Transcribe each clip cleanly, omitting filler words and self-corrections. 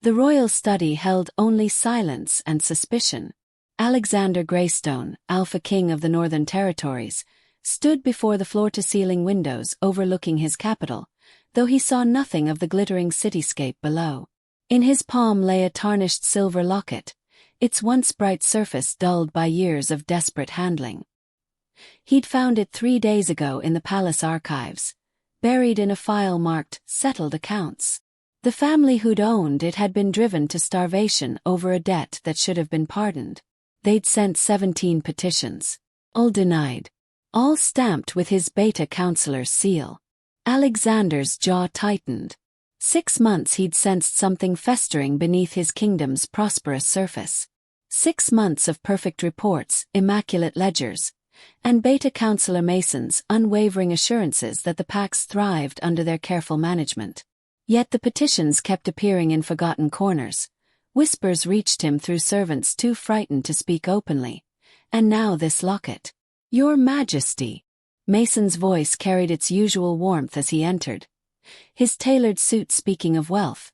The royal study held only silence and suspicion. Alexander Greystone, Alpha King of the Northern Territories, stood before the floor-to-ceiling windows overlooking his capital, though he saw nothing of the glittering cityscape below. In his palm lay a tarnished silver locket, its once bright surface dulled by years of desperate handling. He'd found it 3 days ago in the palace archives, buried in a file marked "Settled Accounts." The family who'd owned it had been driven to starvation over a debt that should have been pardoned. They'd sent 17 petitions, all denied, all stamped with his beta counselor's seal. Alexander's jaw tightened. 6 months he'd sensed something festering beneath his kingdom's prosperous surface. 6 months of perfect reports, immaculate ledgers, and beta counselor Mason's unwavering assurances that the Pax thrived under their careful management. Yet the petitions kept appearing in forgotten corners. Whispers reached him through servants too frightened to speak openly. And now this locket. "Your Majesty." Mason's voice carried its usual warmth as he entered. His tailored suit speaking of wealth.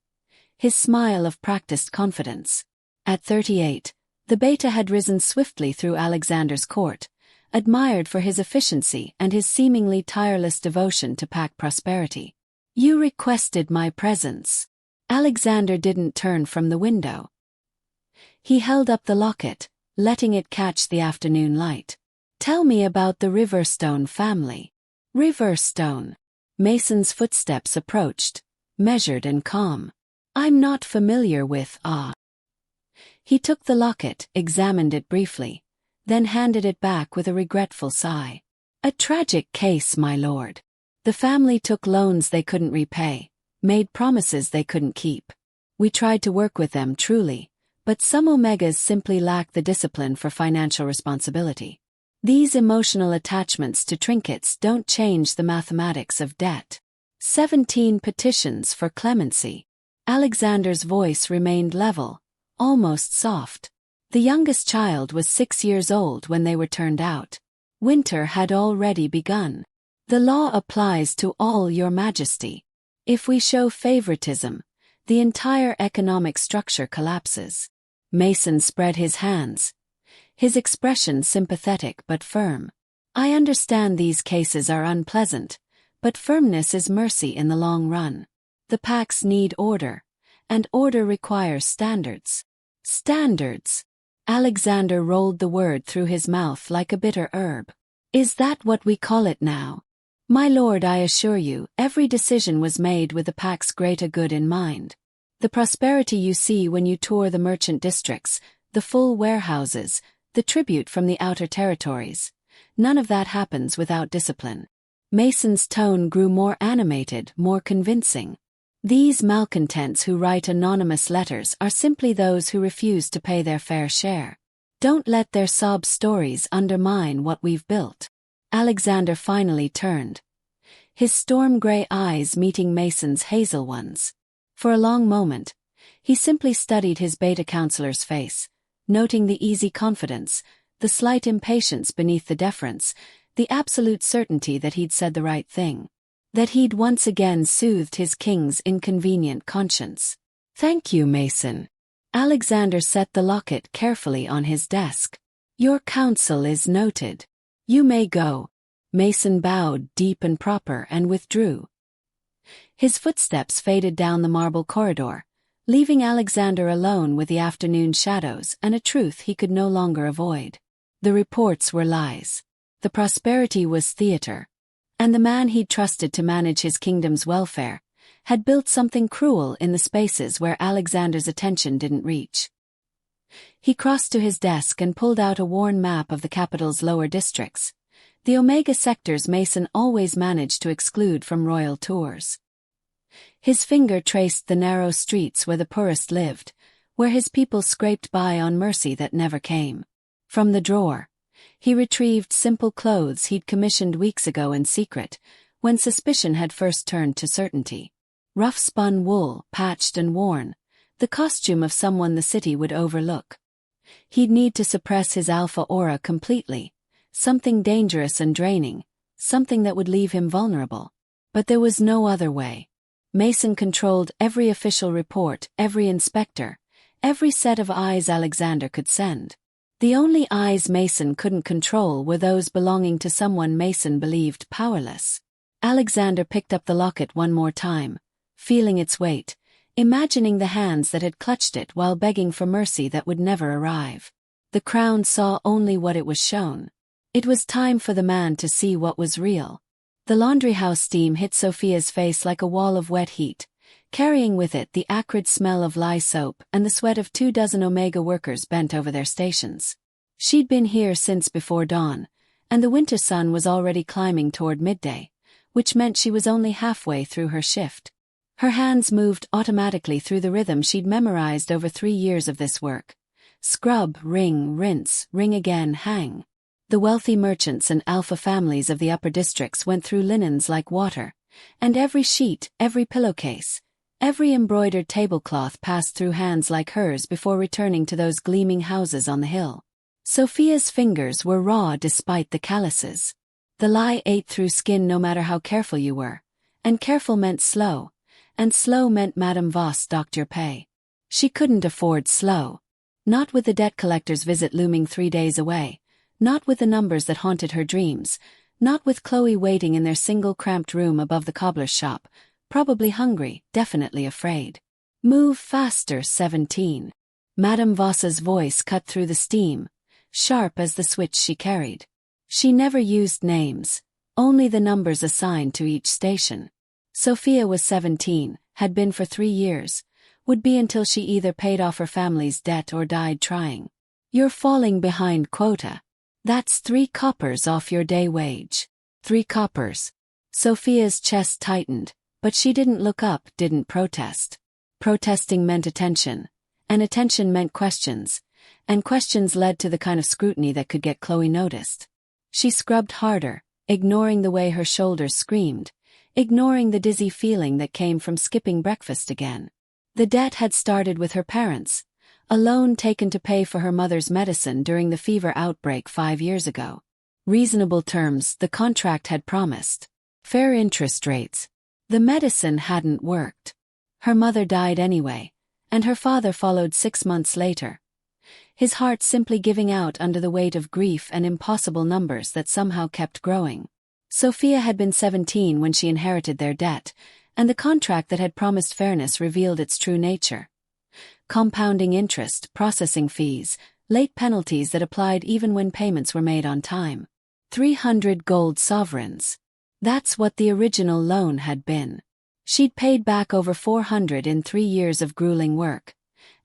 His smile of practiced confidence. At 38, the beta had risen swiftly through Alexander's court, admired for his efficiency and his seemingly tireless devotion to Pack prosperity. "You requested my presence." Alexander didn't turn from the window. He held up the locket, letting it catch the afternoon light. "Tell me about the Riverstone family." "Riverstone." Mason's footsteps approached, measured and calm. "I'm not familiar with, He took the locket, examined it briefly, then handed it back with a regretful sigh. "A tragic case, my lord. The family took loans they couldn't repay, made promises they couldn't keep. We tried to work with them truly, but some Omegas simply lack the discipline for financial responsibility. These emotional attachments to trinkets don't change the mathematics of debt." 17 petitions for clemency. Alexander's voice remained level, almost soft. The youngest child was 6 years old when they were turned out. Winter had already begun. "The law applies to all, Your Majesty. If we show favoritism, the entire economic structure collapses." Mason spread his hands, his expression sympathetic but firm. "I understand these cases are unpleasant, but firmness is mercy in the long run. The Pax need order, and order requires standards." "Standards?" Alexander rolled the word through his mouth like a bitter herb. "Is that what we call it now?" "My lord, I assure you, every decision was made with the Pax's greater good in mind. The prosperity you see when you tour the merchant districts, the full warehouses, the tribute from the outer territories, none of that happens without discipline." Mason's tone grew more animated, more convincing. "These malcontents who write anonymous letters are simply those who refuse to pay their fair share. Don't let their sob stories undermine what we've built." Alexander finally turned, his storm-gray eyes meeting Mason's hazel ones. For a long moment, he simply studied his beta counselor's face, noting the easy confidence, the slight impatience beneath the deference, the absolute certainty that he'd said the right thing, that he'd once again soothed his king's inconvenient conscience. "Thank you, Mason." Alexander set the locket carefully on his desk. "Your counsel is noted. You may go." Mason bowed deep and proper and withdrew. His footsteps faded down the marble corridor, leaving Alexander alone with the afternoon shadows and a truth he could no longer avoid. The reports were lies. The prosperity was theater. And the man he'd trusted to manage his kingdom's welfare had built something cruel in the spaces where Alexander's attention didn't reach. He crossed to his desk and pulled out a worn map of the capital's lower districts, the Omega sectors Mason always managed to exclude from royal tours. His finger traced the narrow streets where the poorest lived, where his people scraped by on mercy that never came. From the drawer, he retrieved simple clothes he'd commissioned weeks ago in secret, when suspicion had first turned to certainty. Rough spun wool, patched and worn, the costume of someone the city would overlook. He'd need to suppress his alpha aura completely, something dangerous and draining, something that would leave him vulnerable. But there was no other way. Mason controlled every official report, every inspector, every set of eyes Alexander could send. The only eyes Mason couldn't control were those belonging to someone Mason believed powerless. Alexander picked up the locket one more time, feeling its weight, imagining the hands that had clutched it while begging for mercy that would never arrive. The crown saw only what it was shown. It was time for the man to see what was real. The laundry house steam hit Sophia's face like a wall of wet heat, carrying with it the acrid smell of lye soap and the sweat of 24 Omega workers bent over their stations. She'd been here since before dawn, and the winter sun was already climbing toward midday, which meant she was only halfway through her shift. Her hands moved automatically through the rhythm she'd memorized over 3 years of this work. Scrub, wring, rinse, wring again, hang. The wealthy merchants and alpha families of the upper districts went through linens like water, and every sheet, every pillowcase, every embroidered tablecloth passed through hands like hers before returning to those gleaming houses on the hill. Sophia's fingers were raw despite the calluses. The lye ate through skin no matter how careful you were, and careful meant slow, and slow meant Madame Voss docked your pay. She couldn't afford slow. Not with the debt collector's visit looming 3 days away. Not with the numbers that haunted her dreams, not with Chloe waiting in their single cramped room above the cobbler's shop, probably hungry, definitely afraid. Move faster, 17. Madame Voss's voice cut through the steam, sharp as the switch she carried. She never used names, only the numbers assigned to each station. Sophia was 17, had been for 3 years, would be until she either paid off her family's debt or died trying. You're falling behind quota. That's 3 coppers off your day wage. 3 coppers. Sophia's chest tightened, but she didn't look up, didn't protest. Protesting meant attention, and attention meant questions, and questions led to the kind of scrutiny that could get Chloe noticed. She scrubbed harder, ignoring the way her shoulders screamed, ignoring the dizzy feeling that came from skipping breakfast again. The debt had started with her parents. A loan taken to pay for her mother's medicine during the fever outbreak 5 years ago. Reasonable terms, the contract had promised. Fair interest rates. The medicine hadn't worked. Her mother died anyway, and her father followed 6 months later. His heart simply giving out under the weight of grief and impossible numbers that somehow kept growing. Sophia had been 17 when she inherited their debt, and the contract that had promised fairness revealed its true nature. Compounding interest, processing fees, late penalties that applied even when payments were made on time. 300 gold sovereigns. That's what the original loan had been. She'd paid back over 400 in 3 years of grueling work,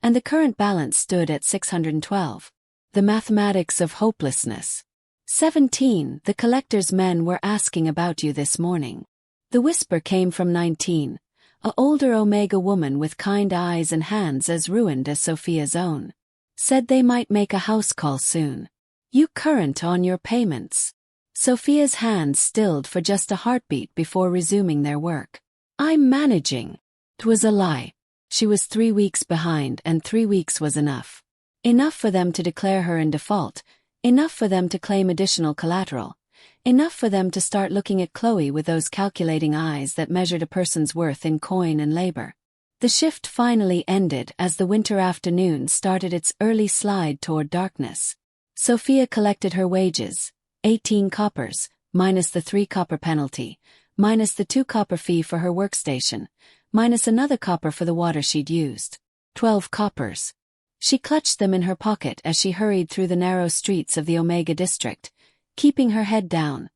and the current balance stood at 612. The mathematics of hopelessness. 17. The collector's men were asking about you this morning. The whisper came from 19. A older Omega woman with kind eyes and hands as ruined as Sophia's own. Said they might make a house call soon. You current on your payments. Sophia's hands stilled for just a heartbeat before resuming their work. I'm managing. 'Twas a lie. She was 3 weeks behind, and 3 weeks was enough. Enough for them to declare her in default, enough for them to claim additional collateral. Enough for them to start looking at Chloe with those calculating eyes that measured a person's worth in coin and labor. The shift finally ended as the winter afternoon started its early slide toward darkness. Sophia collected her wages, 18 coppers, minus the 3 copper penalty, minus the 2 copper fee for her workstation, minus another copper for the water she'd used. 12 coppers. She clutched them in her pocket as she hurried through the narrow streets of the Omega district, keeping her head down,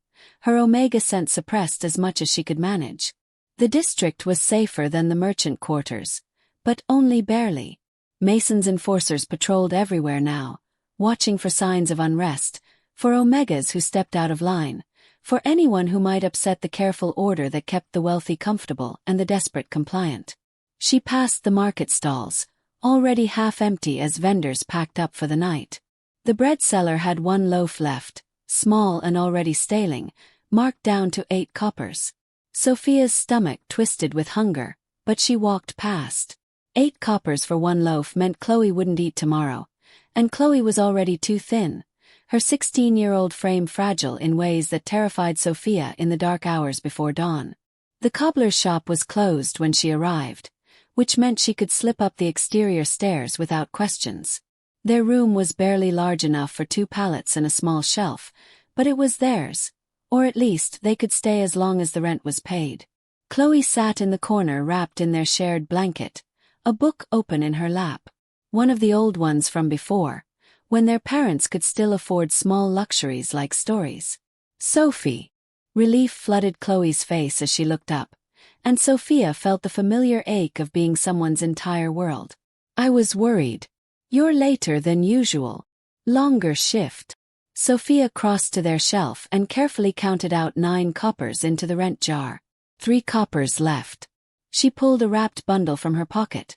her Omega scent suppressed as much as she could manage. The district was safer than the merchant quarters, but only barely. Mason's enforcers patrolled everywhere now, watching for signs of unrest, for Omegas who stepped out of line, for anyone who might upset the careful order that kept the wealthy comfortable and the desperate compliant. She passed the market stalls, already half empty as vendors packed up for the night. The bread seller had 1 loaf left, small and already staling, marked down to 8 coppers. Sophia's stomach twisted with hunger, but she walked past. 8 coppers for 1 loaf meant Chloe wouldn't eat tomorrow, and Chloe was already too thin, her 16-year-old frame fragile in ways that terrified Sophia in the dark hours before dawn. The cobbler's shop was closed when she arrived, which meant she could slip up the exterior stairs without questions. Their room was barely large enough for 2 pallets and a small shelf, but it was theirs, or at least they could stay as long as the rent was paid. Chloe sat in the corner wrapped in their shared blanket, a book open in her lap. One of the old ones from before, when their parents could still afford small luxuries like stories. Sophie. Relief flooded Chloe's face as she looked up, and Sophia felt the familiar ache of being someone's entire world. I was worried. You're later than usual. Longer shift. Sophia crossed to their shelf and carefully counted out 9 coppers into the rent jar. 3 coppers left. She pulled a wrapped bundle from her pocket.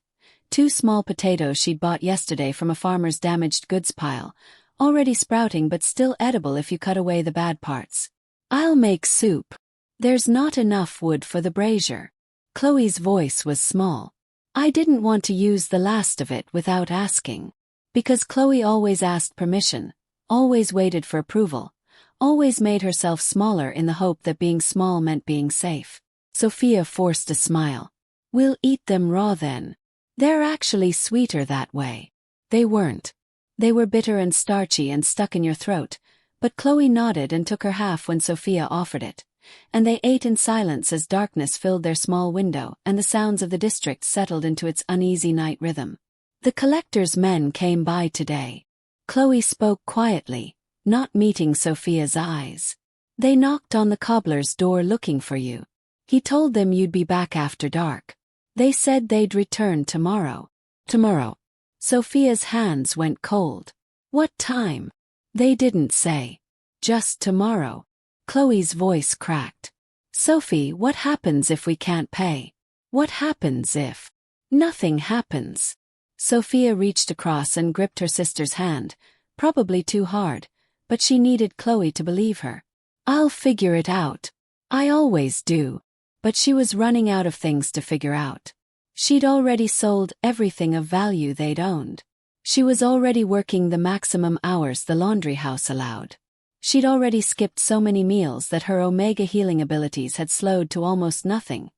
2 small potatoes she'd bought yesterday from a farmer's damaged goods pile, already sprouting but still edible if you cut away the bad parts. I'll make soup. There's not enough wood for the brazier. Chloe's voice was small. I didn't want to use the last of it without asking. Because Chloe always asked permission, always waited for approval, always made herself smaller in the hope that being small meant being safe. Sophia forced a smile. We'll eat them raw then. They're actually sweeter that way. They weren't. They were bitter and starchy and stuck in your throat, but Chloe nodded and took her half when Sophia offered it, and they ate in silence as darkness filled their small window and the sounds of the district settled into its uneasy night rhythm. The collector's men came by today. Chloe spoke quietly, not meeting Sophia's eyes. They knocked on the cobbler's door looking for you. He told them you'd be back after dark. They said they'd return tomorrow. Tomorrow. Sophia's hands went cold. What time? They didn't say. Just tomorrow. Chloe's voice cracked. Sophie, what happens if we can't pay? What happens if? Nothing happens. Sophia reached across and gripped her sister's hand, probably too hard, but she needed Chloe to believe her. I'll figure it out. I always do. But she was running out of things to figure out. She'd already sold everything of value they'd owned. She was already working the maximum hours the laundry house allowed. She'd already skipped so many meals that her omega healing abilities had slowed to almost nothing.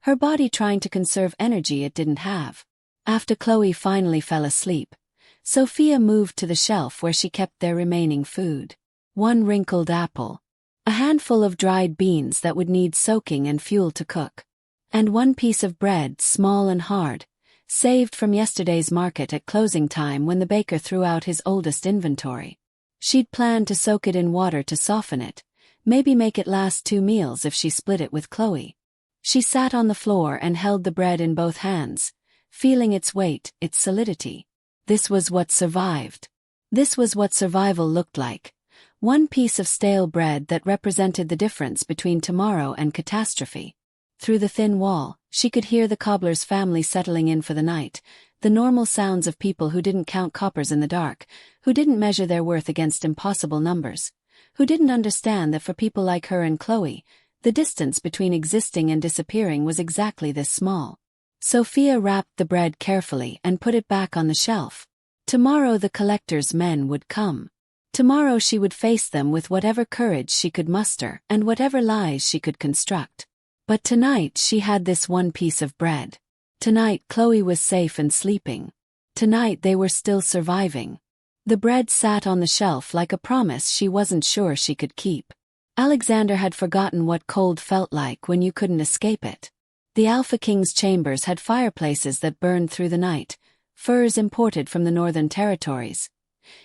Her body trying to conserve energy it didn't have. After Chloe finally fell asleep, Sophia moved to the shelf where she kept their remaining food. 1 wrinkled apple. A handful of dried beans that would need soaking and fuel to cook. And 1 piece of bread, small and hard, saved from yesterday's market at closing time when the baker threw out his oldest inventory. She'd planned to soak it in water to soften it, maybe make it last 2 meals if she split it with Chloe. She sat on the floor and held the bread in both hands, feeling its weight, its solidity. This was what survived. This was what survival looked like. 1 piece of stale bread that represented the difference between tomorrow and catastrophe. Through the thin wall, she could hear the cobbler's family settling in for the night, the normal sounds of people who didn't count coppers in the dark, who didn't measure their worth against impossible numbers, who didn't understand that for people like her and Chloe, the distance between existing and disappearing was exactly this small. Sophia wrapped the bread carefully and put it back on the shelf. Tomorrow the collector's men would come. Tomorrow she would face them with whatever courage she could muster and whatever lies she could construct. But tonight she had this 1 piece of bread. Tonight Chloe was safe and sleeping. Tonight they were still surviving. The bread sat on the shelf like a promise she wasn't sure she could keep. Alexander had forgotten what cold felt like when you couldn't escape it. The Alpha King's chambers had fireplaces that burned through the night, furs imported from the Northern Territories.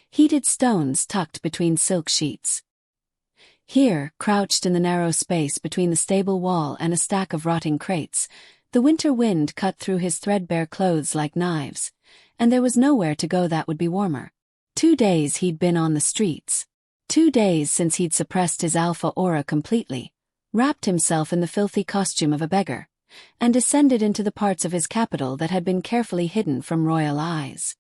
Heated stones tucked between silk sheets. Here, crouched in the narrow space between the stable wall and a stack of rotting crates, the winter wind cut through his threadbare clothes like knives, and there was nowhere to go that would be warmer. 2 days he'd been on the streets. 2 days since he'd suppressed his alpha aura completely, wrapped himself in the filthy costume of a beggar, and descended into the parts of his capital that had been carefully hidden from royal eyes.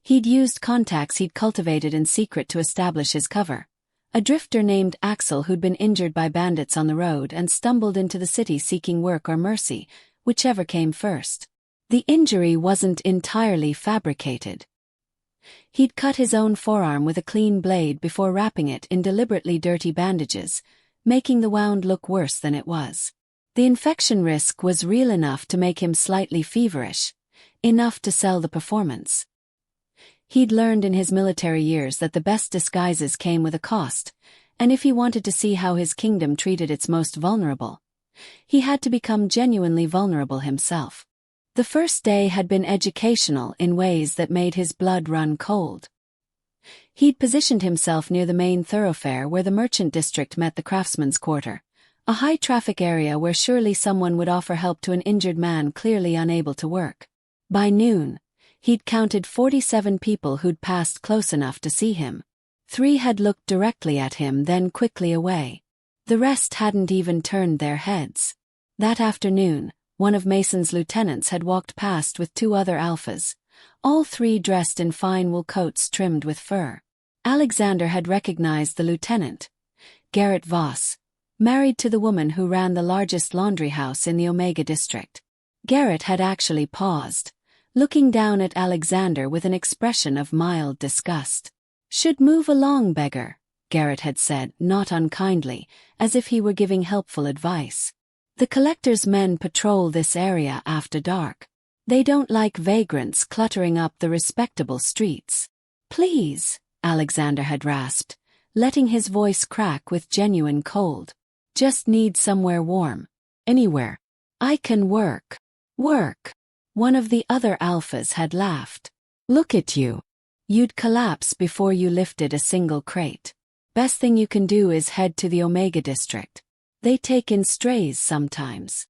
He'd used contacts he'd cultivated in secret to establish his cover. A drifter named Axel who'd been injured by bandits on the road and stumbled into the city seeking work or mercy, whichever came first. The injury wasn't entirely fabricated. He'd cut his own forearm with a clean blade before wrapping it in deliberately dirty bandages, making the wound look worse than it was. The infection risk was real enough to make him slightly feverish, enough to sell the performance. He'd learned in his military years that the best disguises came with a cost, and if he wanted to see how his kingdom treated its most vulnerable, he had to become genuinely vulnerable himself. The first day had been educational in ways that made his blood run cold. He'd positioned himself near the main thoroughfare where the merchant district met the craftsman's quarter, a high-traffic area where surely someone would offer help to an injured man clearly unable to work. By noon, he'd counted 47 people who'd passed close enough to see him. 3 had looked directly at him, then quickly away. The rest hadn't even turned their heads. That afternoon, one of Mason's lieutenants had walked past with 2 other alphas, all 3 dressed in fine wool coats trimmed with fur. Alexander had recognized the lieutenant, Garrett Voss, married to the woman who ran the largest laundry house in the Omega district. Garrett had actually paused, looking down at Alexander with an expression of mild disgust. "Should move along, Beggar," Garrett had said, not unkindly, as if he were giving helpful advice. "The collector's men patrol this area after dark. They don't like vagrants cluttering up the respectable streets." "Please," Alexander had rasped, letting his voice crack with genuine cold. "Just need somewhere warm. Anywhere. I can work." "Work?" One of the other alphas had laughed. "Look at you. You'd collapse before you lifted a single crate. Best thing you can do is head to the Omega district. They take in strays sometimes."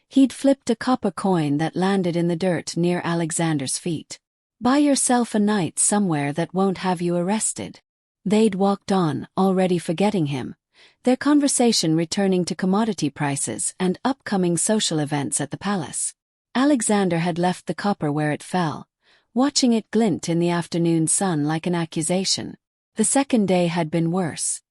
He'd flipped a copper coin that landed in the dirt near Alexander's feet. "Buy yourself a night somewhere that won't have you arrested." They'd walked on, already forgetting him, their conversation returning to commodity prices and upcoming social events at the palace. Alexander had left the copper where it fell, watching it glint in the afternoon sun like an accusation. The second day had been worse.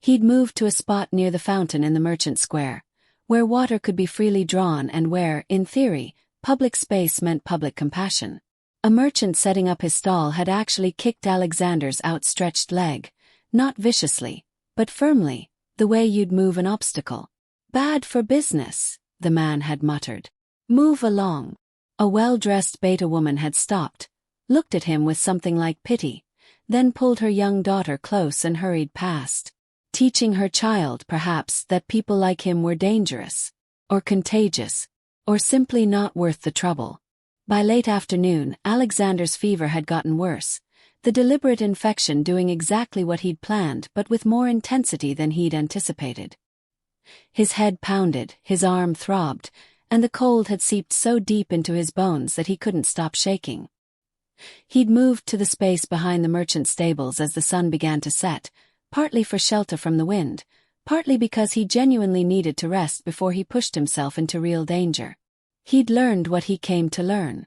He'd moved to a spot near the fountain in the merchant square, where water could be freely drawn and where, in theory, public space meant public compassion. A merchant setting up his stall had actually kicked Alexander's outstretched leg, not viciously, but firmly, the way you'd move an obstacle. "Bad for business," the man had muttered. "Move along." A well-dressed beta woman had stopped, looked at him with something like pity, then pulled her young daughter close and hurried past. Teaching her child, perhaps, that people like him were dangerous, or contagious, or simply not worth the trouble. By late afternoon, Alexander's fever had gotten worse, the deliberate infection doing exactly what he'd planned but with more intensity than he'd anticipated. His head pounded, his arm throbbed, and the cold had seeped so deep into his bones that he couldn't stop shaking. He'd moved to the space behind the merchant stables as the sun began to set, partly for shelter from the wind, partly because he genuinely needed to rest before he pushed himself into real danger. He'd learned what he came to learn.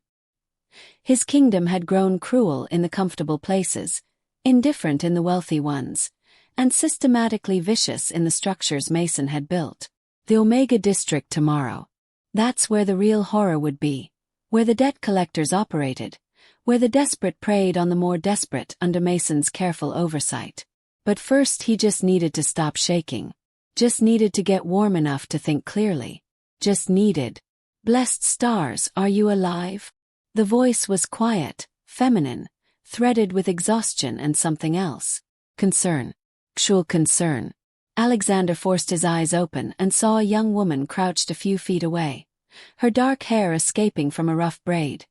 His kingdom had grown cruel in the comfortable places, indifferent in the wealthy ones, and systematically vicious in the structures Mason had built. The Omega district tomorrow. That's where the real horror would be, where the debt collectors operated, where the desperate preyed on the more desperate under Mason's careful oversight. But first he just needed to stop shaking. Just needed to get warm enough to think clearly. Just needed. "Blessed stars, are you alive?" The voice was quiet, feminine, threaded with exhaustion and something else. Concern. Actual concern. Alexander forced his eyes open and saw a young woman crouched a few feet away, her dark hair escaping from a rough braid,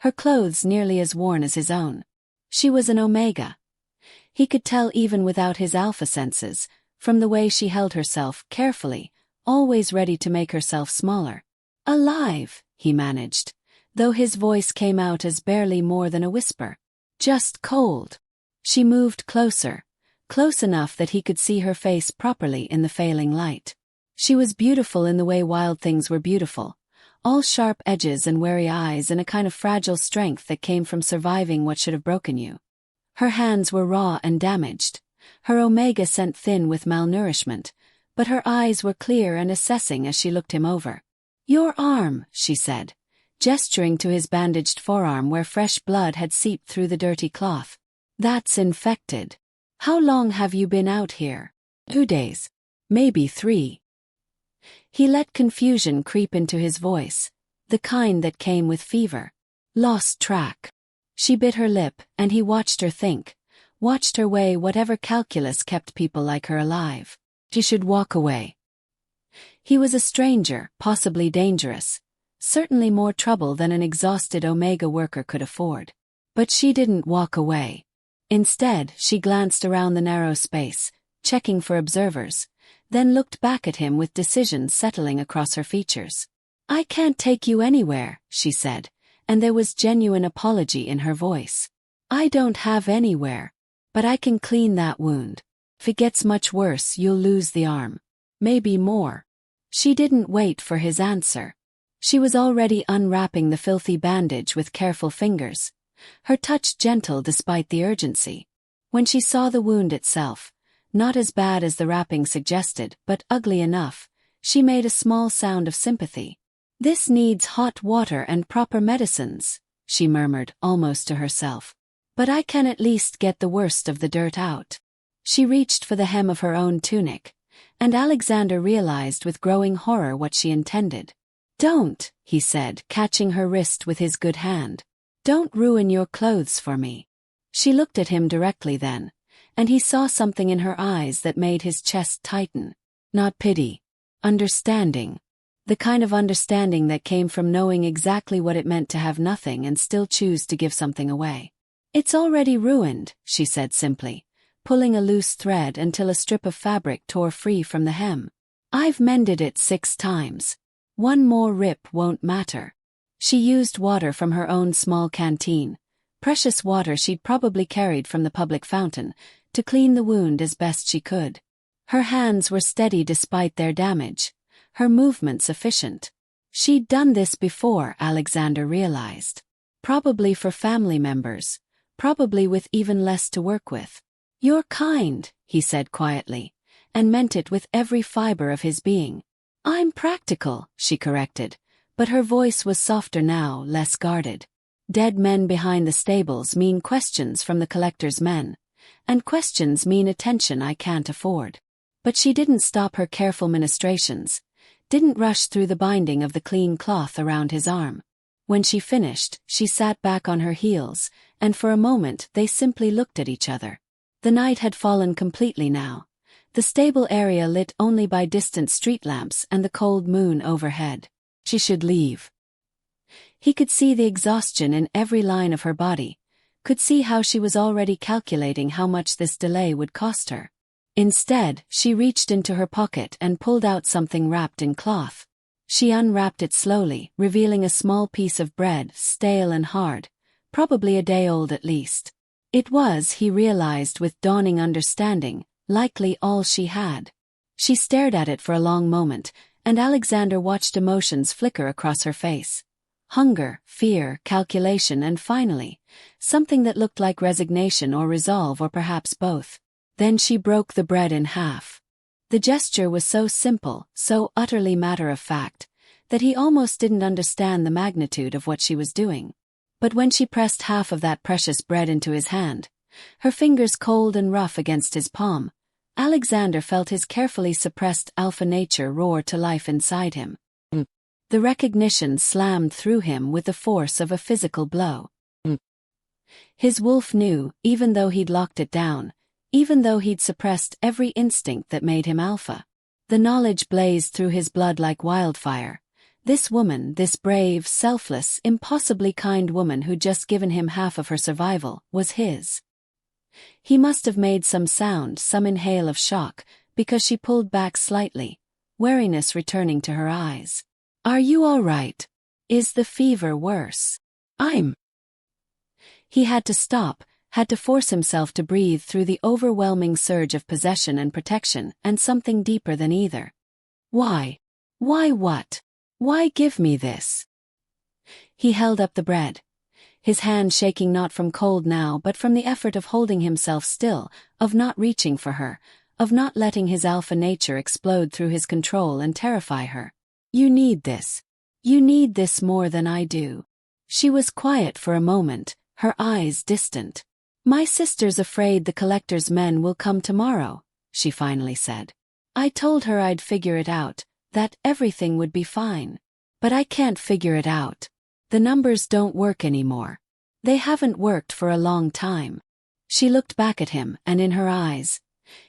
her clothes nearly as worn as his own. She was an Omega. He could tell even without his alpha senses, from the way she held herself carefully, always ready to make herself smaller. "Alive," he managed, though his voice came out as barely more than a whisper. "Just cold." She moved closer, close enough that he could see her face properly in the failing light. She was beautiful in the way wild things were beautiful, all sharp edges and wary eyes and a kind of fragile strength that came from surviving what should have broken you. Her hands were raw and damaged, her Omega scent thin with malnourishment, but her eyes were clear and assessing as she looked him over. "Your arm," she said, gesturing to his bandaged forearm where fresh blood had seeped through the dirty cloth. "That's infected. How long have you been out here?" 2 days. Maybe 3. He let confusion creep into his voice, the kind that came with fever. Lost track. She bit her lip, and he watched her think, watched her weigh whatever calculus kept people like her alive. She should walk away. He was a stranger, possibly dangerous, certainly more trouble than an exhausted Omega worker could afford. But she didn't walk away. Instead, she glanced around the narrow space, checking for observers, then looked back at him with decision settling across her features. "I can't take you anywhere," she said, and there was genuine apology in her voice. "I don't have anywhere. But I can clean that wound. If it gets much worse, you'll lose the arm. Maybe more." She didn't wait for his answer. She was already unwrapping the filthy bandage with careful fingers, her touch gentle despite the urgency. When she saw the wound itself, not as bad as the wrapping suggested, but ugly enough, she made a small sound of sympathy. "This needs hot water and proper medicines," she murmured, almost to herself. "But I can at least get the worst of the dirt out." She reached for the hem of her own tunic, and Alexander realized with growing horror what she intended. "Don't," he said, catching her wrist with his good hand. "Don't ruin your clothes for me." She looked at him directly then, and he saw something in her eyes that made his chest tighten. Not pity. Understanding. The kind of understanding that came from knowing exactly what it meant to have nothing and still choose to give something away. "It's already ruined," she said simply, pulling a loose thread until a strip of fabric tore free from the hem. "I've mended it 6 times. One more rip won't matter." She used water from her own small canteen, precious water she'd probably carried from the public fountain, to clean the wound as best she could. Her hands were steady despite their damage, her movements efficient. She'd done this before, Alexander realized. Probably for family members, probably with even less to work with. "You're kind," he said quietly, and meant it with every fiber of his being. "I'm practical," she corrected, but her voice was softer now, less guarded. Dead men behind the stables mean questions from the collector's men, and questions mean attention I can't afford. But she didn't stop her careful ministrations, didn't rush through the binding of the clean cloth around his arm. When she finished, she sat back on her heels, and for a moment they simply looked at each other. The night had fallen completely now, the stable area lit only by distant street lamps and the cold moon overhead. She should leave. He could see the exhaustion in every line of her body, could see how she was already calculating how much this delay would cost her. Instead, she reached into her pocket and pulled out something wrapped in cloth. She unwrapped it slowly, revealing a small piece of bread, stale and hard, probably a day old at least. It was, he realized with dawning understanding, likely all she had. She stared at it for a long moment, and Alexander watched emotions flicker across her face. Hunger, fear, calculation, and finally, something that looked like resignation or resolve or perhaps both. Then she broke the bread in half. The gesture was so simple, so utterly matter-of-fact, that he almost didn't understand the magnitude of what she was doing. But when she pressed half of that precious bread into his hand, her fingers cold and rough against his palm, Alexander felt his carefully suppressed alpha nature roar to life inside him. The recognition slammed through him with the force of a physical blow. His wolf knew, even though he'd locked it down, even though he'd suppressed every instinct that made him alpha. The knowledge blazed through his blood like wildfire. This woman, this brave, selfless, impossibly kind woman who'd just given him half of her survival, was his. He must have made some sound, some inhale of shock, because she pulled back slightly, wariness returning to her eyes. "Are you all right? Is the fever worse?" He had to stop, had to force himself to breathe through the overwhelming surge of possession and protection, and something deeper than either. "Why? Why what? Why give me this?" He held up the bread, his hand shaking not from cold now but from the effort of holding himself still, of not reaching for her, of not letting his alpha nature explode through his control and terrify her. "You need this. You need this more than I do." She was quiet for a moment, her eyes distant. "My sister's afraid the collector's men will come tomorrow," she finally said. "I told her I'd figure it out, that everything would be fine. But I can't figure it out. The numbers don't work anymore. They haven't worked for a long time. She looked back at him, and in her eyes,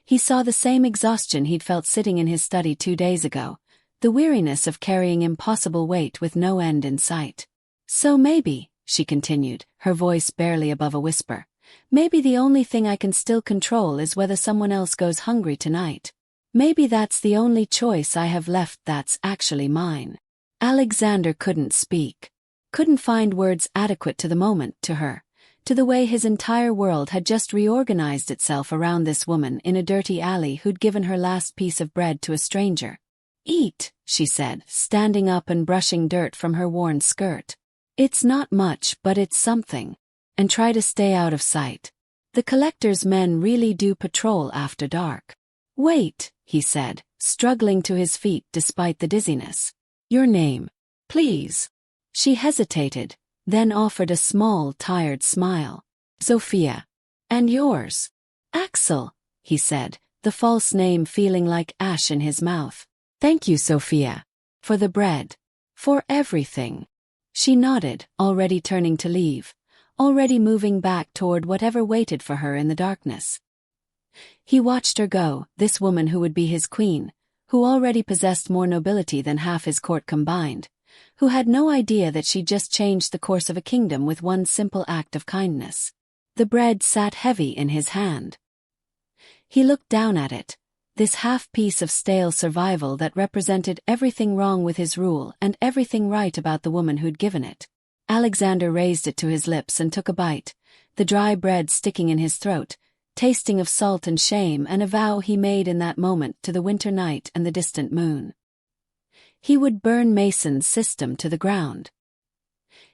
he saw the same exhaustion he'd felt sitting in his study 2 days ago, the weariness of carrying impossible weight with no end in sight. So maybe, she continued, her voice barely above a whisper, maybe the only thing I can still control is whether someone else goes hungry tonight. Maybe that's the only choice I have left that's actually mine. Alexander couldn't speak. Couldn't find words adequate to the moment, to her, to the way his entire world had just reorganized itself around this woman in a dirty alley who'd given her last piece of bread to a stranger. Eat, she said, standing up and brushing dirt from her worn skirt. It's not much, but it's something. And try to stay out of sight. The collector's men really do patrol after dark. Wait, he said, struggling to his feet despite the dizziness. Your name, please. She hesitated, then offered a small, tired smile. Sophia. And yours? Axel, he said, the false name feeling like ash in his mouth. Thank you, Sophia. For the bread. For everything. She nodded, already turning to leave, already moving back toward whatever waited for her in the darkness. He watched her go, this woman who would be his queen, who already possessed more nobility than half his court combined, who had no idea that she'd just changed the course of a kingdom with one simple act of kindness. The bread sat heavy in his hand. He looked down at it, this half-piece of stale survival that represented everything wrong with his rule and everything right about the woman who'd given it. Alexander raised it to his lips and took a bite, the dry bread sticking in his throat, tasting of salt and shame and a vow he made in that moment to the winter night and the distant moon. He would burn Mason's system to the ground.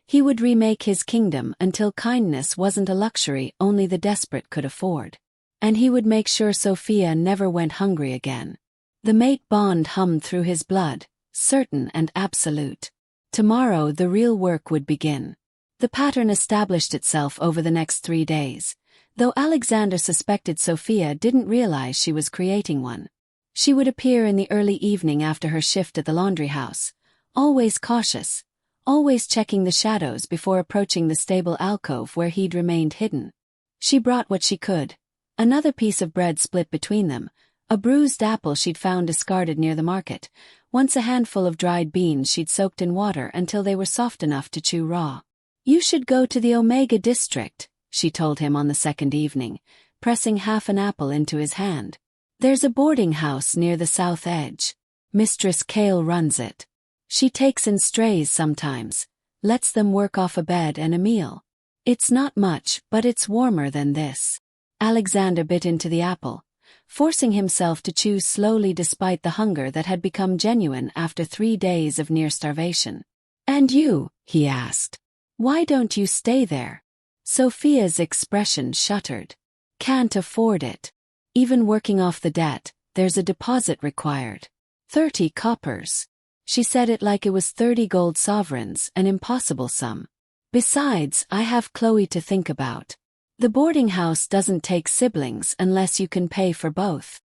He would remake his kingdom until kindness wasn't a luxury only the desperate could afford. And he would make sure Sophia never went hungry again. The mate bond hummed through his blood, certain and absolute. Tomorrow the real work would begin. The pattern established itself over the next 3 days, though Alexander suspected Sophia didn't realize she was creating one. She would appear in the early evening after her shift at the laundry house, always cautious, always checking the shadows before approaching the stable alcove where he'd remained hidden. She brought what she could. Another piece of bread split between them, a bruised apple she'd found discarded near the market, once a handful of dried beans she'd soaked in water until they were soft enough to chew raw. You should go to the Omega district, she told him on the second evening, pressing half an apple into his hand. There's a boarding house near the south edge. Mistress Kale runs it. She takes in strays sometimes, lets them work off a bed and a meal. It's not much, but it's warmer than this. Alexander bit into the apple, forcing himself to chew slowly despite the hunger that had become genuine after 3 days of near starvation. And you, he asked. Why don't you stay there? Sophia's expression shuttered. Can't afford it. Even working off the debt, there's a deposit required. 30 coppers. She said it like it was 30 gold sovereigns, an impossible sum. Besides, I have Chloe to think about. The boarding house doesn't take siblings unless you can pay for both.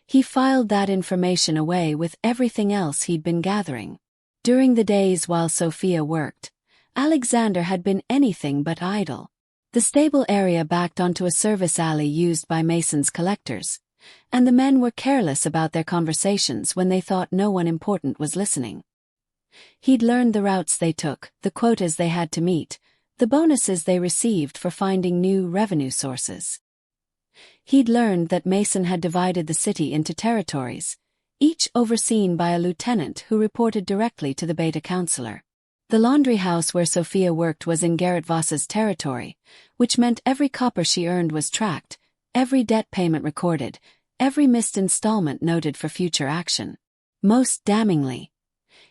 He filed that information away with everything else he'd been gathering. During the days while Sophia worked, Alexander had been anything but idle. The stable area backed onto a service alley used by Mason's collectors, and the men were careless about their conversations when they thought no one important was listening. He'd learned the routes they took, the quotas they had to meet, the bonuses they received for finding new revenue sources. He'd learned that Mason had divided the city into territories, each overseen by a lieutenant who reported directly to the beta counselor. The laundry house where Sophia worked was in Garrett Voss's territory, which meant every copper she earned was tracked, every debt payment recorded, every missed installment noted for future action. Most damningly,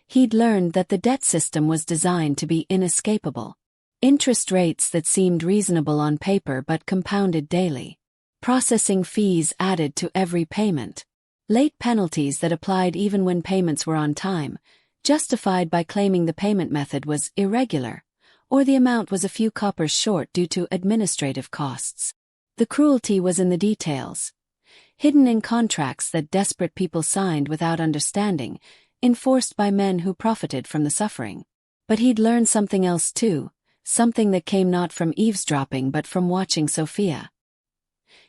he'd learned that the debt system was designed to be inescapable. Interest rates that seemed reasonable on paper but compounded daily. Processing fees added to every payment. Late penalties that applied even when payments were on time, justified by claiming the payment method was irregular, or the amount was a few coppers short due to administrative costs. The cruelty was in the details. hidden in contracts that desperate people signed without understanding, enforced by men who profited from the suffering. But he'd learned something else too, something that came not from eavesdropping but from watching Sophia.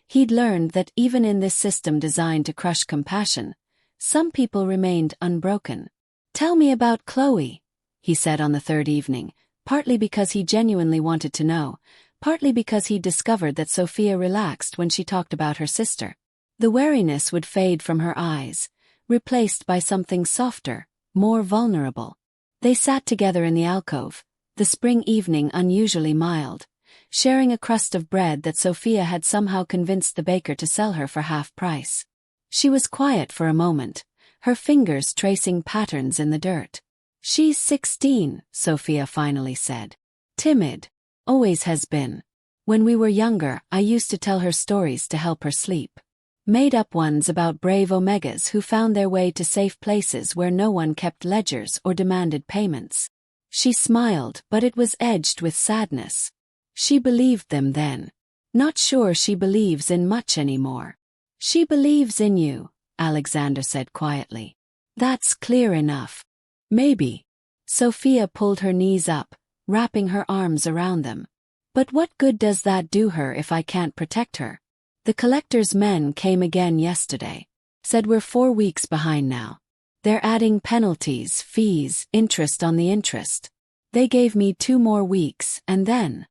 He'd learned that even in this system designed to crush compassion, some people remained unbroken. "Tell me about Chloe," he said on the third evening, partly because he genuinely wanted to know, partly because he'd discovered that Sophia relaxed when she talked about her sister. The wariness would fade from her eyes, replaced by something softer, more vulnerable. They sat together in the alcove, the spring evening unusually mild, sharing a crust of bread that Sophia had somehow convinced the baker to sell her for half price. She was quiet for a moment, her fingers tracing patterns in the dirt. "She's 16, Sophia finally said. "Timid. Always has been. When we were younger, I used to tell her stories to help her sleep. Made-up ones about brave omegas who found their way to safe places where no one kept ledgers or demanded payments." She smiled, but it was edged with sadness. She believed them then. Not sure she believes in much anymore. "She believes in you," Alexander said quietly. "That's clear enough." "Maybe." Sophia pulled her knees up, wrapping her arms around them. "But what good does that do her if I can't protect her? The collector's men came again yesterday. Said we're 4 weeks behind now. They're adding penalties, fees, interest on the interest. They gave me 2 more weeks, and then—"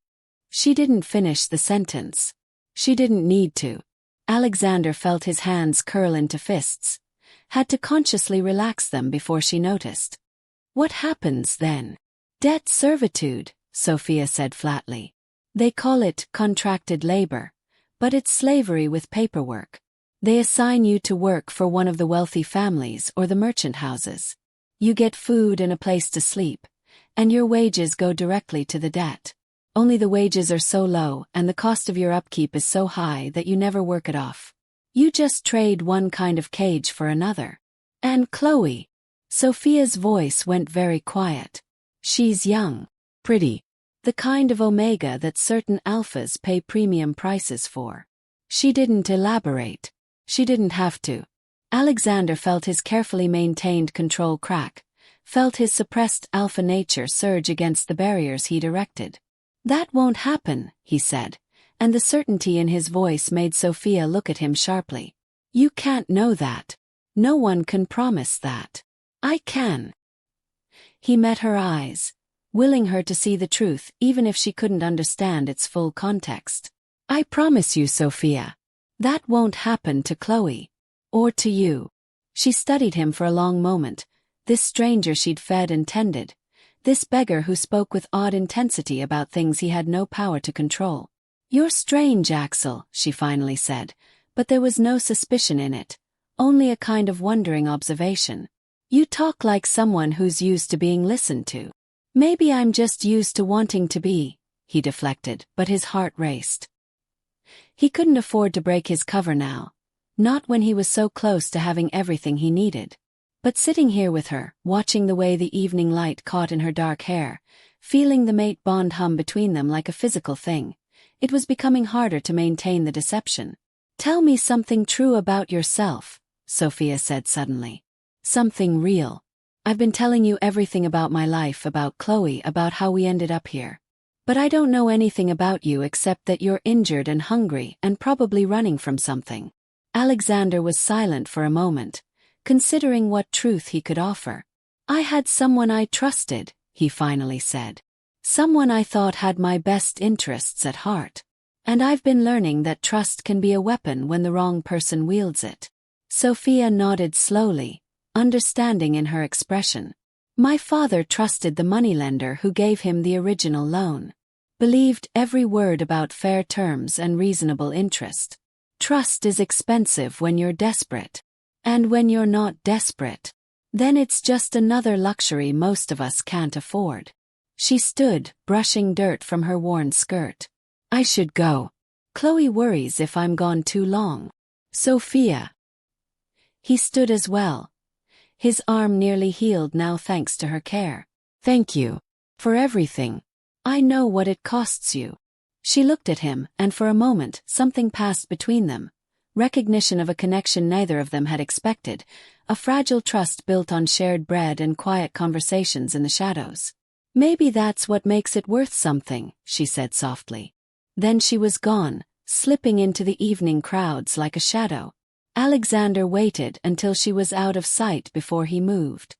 She didn't finish the sentence. She didn't need to. Alexander felt his hands curl into fists, had to consciously relax them before she noticed. "What happens then?" "Debt servitude," Sophia said flatly. "They call it contracted labor, but it's slavery with paperwork. They assign you to work for one of the wealthy families or the merchant houses. You get food and a place to sleep, and your wages go directly to the debt. Only the wages are so low and the cost of your upkeep is so high that you never work it off. You just trade one kind of cage for another. And Chloe." Sophia's voice went very quiet. "She's young, pretty. The kind of omega that certain alphas pay premium prices for." She didn't elaborate. She didn't have to. Alexander felt his carefully maintained control crack, felt his suppressed alpha nature surge against the barriers he'd erected. "That won't happen," he said, and the certainty in his voice made Sophia look at him sharply. "You can't know that. No one can promise that. I can." He met her eyes, willing her to see the truth even if she couldn't understand its full context. "I promise you, Sophia. That won't happen to Chloe. Or to you." She studied him for a long moment, this stranger she'd fed and tended, this beggar who spoke with odd intensity about things he had no power to control. "You're strange, Axel," she finally said, but there was no suspicion in it, only a kind of wondering observation. "You talk like someone who's used to being listened to." "Maybe I'm just used to wanting to be," he deflected, but his heart raced. He couldn't afford to break his cover now, not when he was so close to having everything he needed. But sitting here with her, watching the way the evening light caught in her dark hair, feeling the mate bond hum between them like a physical thing, it was becoming harder to maintain the deception. "Tell me something true about yourself," Sophia said suddenly. "Something real. I've been telling you everything about my life, about Chloe, about how we ended up here. But I don't know anything about you except that you're injured and hungry and probably running from something." Alexander was silent for a moment, considering what truth he could offer. "I had someone I trusted," he finally said. "Someone I thought had my best interests at heart. And I've been learning that trust can be a weapon when the wrong person wields it." Sophia nodded slowly, understanding in her expression. "My father trusted the moneylender who gave him the original loan. Believed every word about fair terms and reasonable interest. Trust is expensive when you're desperate. And when you're not desperate, then it's just another luxury most of us can't afford." She stood, brushing dirt from her worn skirt. "I should go. Chloe worries if I'm gone too long." "Sophia." He stood as well. His arm nearly healed now thanks to her care. "Thank you. For everything. I know what it costs you." She looked at him, and for a moment something passed between them. recognition of a connection neither of them had expected, a fragile trust built on shared bread and quiet conversations in the shadows. "Maybe that's what makes it worth something," she said softly. Then she was gone, slipping into the evening crowds like a shadow. Alexander waited until she was out of sight before he moved.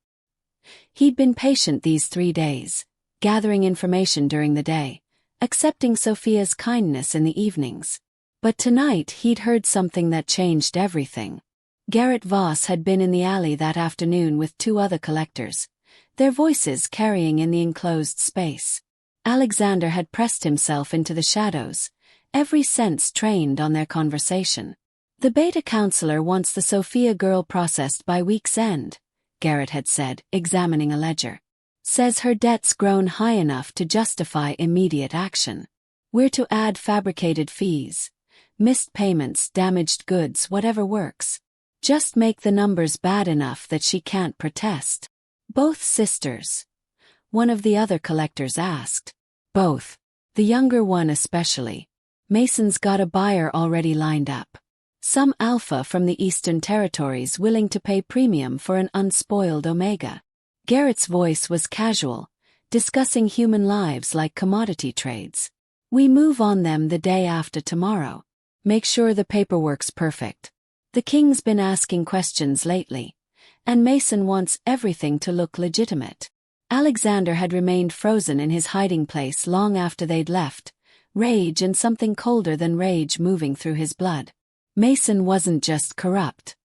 He'd been patient these 3 days, gathering information during the day, accepting Sophia's kindness in the evenings. But tonight he'd heard something that changed everything. Garrett Voss had been in the alley that afternoon with 2 other collectors, their voices carrying in the enclosed space. Alexander had pressed himself into the shadows, every sense trained on their conversation. "The beta counselor wants the Sophia girl processed by week's end," Garrett had said, examining a ledger. "Says her debt's grown high enough to justify immediate action. We're to add fabricated fees, missed payments, damaged goods, whatever works. Just make the numbers bad enough that she can't protest." "Both sisters?" one of the other collectors asked. "Both. The younger one especially. Mason's got a buyer already lined up. Some alpha from the Eastern Territories willing to pay premium for an unspoiled Omega." Garrett's voice was casual, discussing human lives like commodity trades. "We move on them the day after tomorrow. Make sure the paperwork's perfect. The King's been asking questions lately, and Mason wants everything to look legitimate." Alexander had remained frozen in his hiding place long after they'd left, rage and something colder than rage moving through his blood. Mason wasn't just corrupt.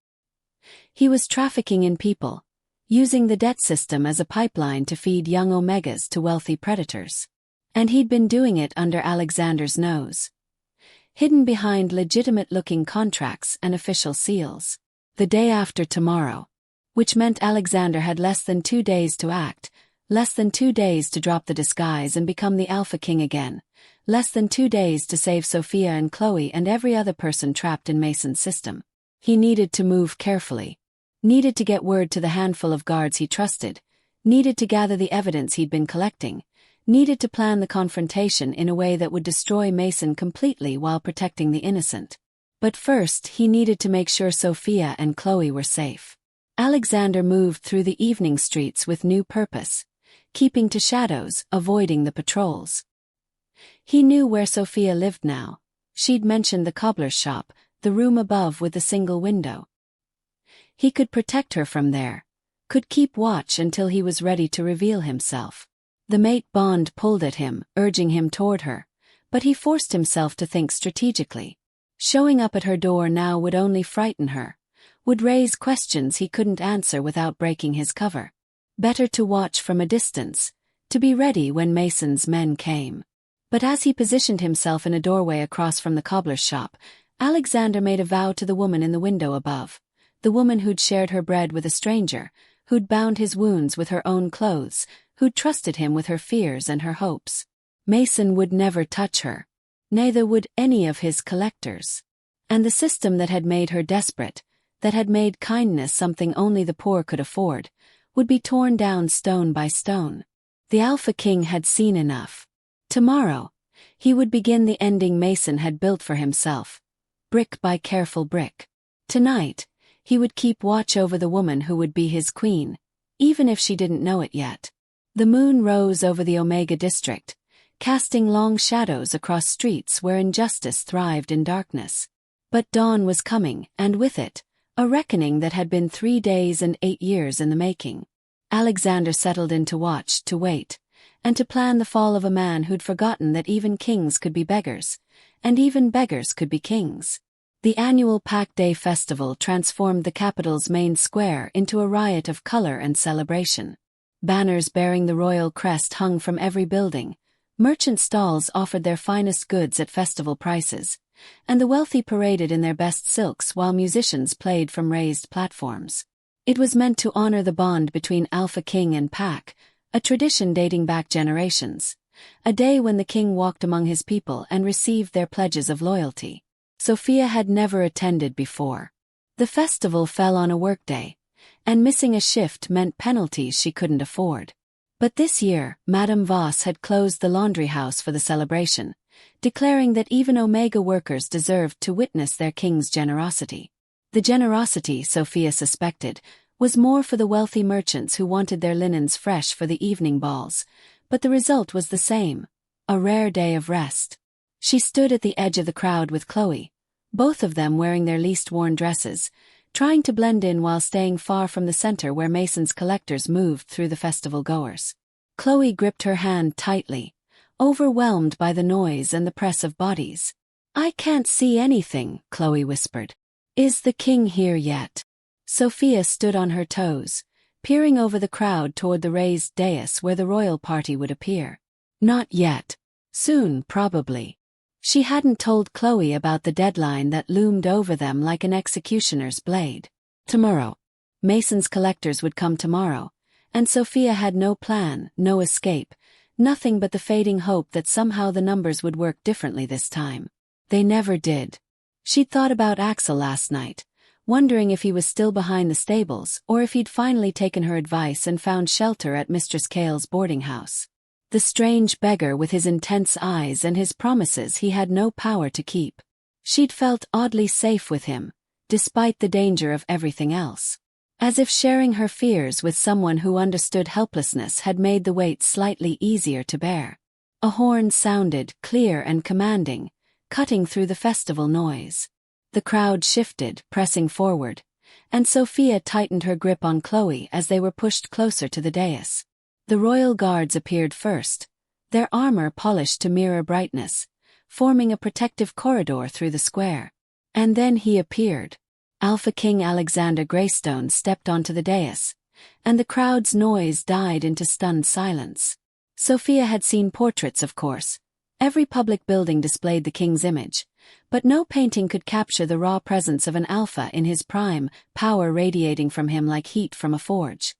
He was trafficking in people, using the debt system as a pipeline to feed young Omegas to wealthy predators. And he'd been doing it under Alexander's nose, hidden behind legitimate-looking contracts and official seals. The day after tomorrow, which meant Alexander had less than 2 days to act, less than 2 days to drop the disguise and become the Alpha King again, less than 2 days to save Sophia and Chloe and every other person trapped in Mason's system. He needed to move carefully, needed to get word to the handful of guards he trusted, needed to gather the evidence he'd been collecting, needed to plan the confrontation in a way that would destroy Mason completely while protecting the innocent. But first he needed to make sure Sophia and Chloe were safe. Alexander moved through the evening streets with new purpose, keeping to shadows, avoiding the patrols. He knew where Sophia lived now. She'd mentioned the cobbler's shop, the room above with the single window. He could protect her from there, could keep watch until he was ready to reveal himself. The mate bond pulled at him, urging him toward her, but he forced himself to think strategically. Showing up at her door now would only frighten her, would raise questions he couldn't answer without breaking his cover. Better to watch from a distance, to be ready when Mason's men came. But as he positioned himself in a doorway across from the cobbler's shop, Alexander made a vow to the woman in the window above, the woman who'd shared her bread with a stranger, who'd bound his wounds with her own clothes, who'd trusted him with her fears and her hopes. Mason would never touch her. Neither would any of his collectors. And the system that had made her desperate, that had made kindness something only the poor could afford, would be torn down stone by stone. The Alpha King had seen enough. Tomorrow, he would begin the ending Mason had built for himself, brick by careful brick. Tonight, he would keep watch over the woman who would be his queen, even if she didn't know it yet. The moon rose over the Omega district, casting long shadows across streets where injustice thrived in darkness. But dawn was coming, and with it, a reckoning that had been 3 days and 8 years in the making. Alexander settled in to watch, to wait, and to plan the fall of a man who'd forgotten that even kings could be beggars, and even beggars could be kings. The annual Pack Day festival transformed the capital's main square into a riot of color and celebration. Banners bearing the royal crest hung from every building, merchant stalls offered their finest goods at festival prices, and the wealthy paraded in their best silks while musicians played from raised platforms. It was meant to honor the bond between Alpha King and Pack, a tradition dating back generations, a day when the king walked among his people and received their pledges of loyalty. Sophia had never attended before. The festival fell on a workday, and missing a shift meant penalties she couldn't afford. But this year, Madame Voss had closed the laundry house for the celebration, declaring that even Omega workers deserved to witness their king's generosity. The generosity, Sophia suspected, was more for the wealthy merchants who wanted their linens fresh for the evening balls, but the result was the same: a rare day of rest. She stood at the edge of the crowd with Chloe, both of them wearing their least worn dresses, trying to blend in while staying far from the center where Mason's collectors moved through the festival goers. Chloe gripped her hand tightly, overwhelmed by the noise and the press of bodies. "I can't see anything," Chloe whispered. "Is the king here yet?" Sophia stood on her toes, peering over the crowd toward the raised dais where the royal party would appear. Not yet. Soon, probably. She hadn't told Chloe about the deadline that loomed over them like an executioner's blade. Tomorrow. Mason's collectors would come tomorrow, and Sophia had no plan, no escape, nothing but the fading hope that somehow the numbers would work differently this time. They never did. She'd thought about Axel last night, wondering if he was still behind the stables or if he'd finally taken her advice and found shelter at Mistress Kale's boarding house. The strange beggar with his intense eyes and his promises he had no power to keep. She'd felt oddly safe with him, despite the danger of everything else. As if sharing her fears with someone who understood helplessness had made the weight slightly easier to bear. A horn sounded, clear and commanding, cutting through the festival noise. The crowd shifted, pressing forward, and Sophia tightened her grip on Chloe as they were pushed closer to the dais. The royal guards appeared first, their armor polished to mirror brightness, forming a protective corridor through the square. And then he appeared. Alpha King Alexander Greystone stepped onto the dais, and the crowd's noise died into stunned silence. Sophia had seen portraits, of course. Every public building displayed the king's image, but no painting could capture the raw presence of an alpha in his prime, power radiating from him like heat from a forge.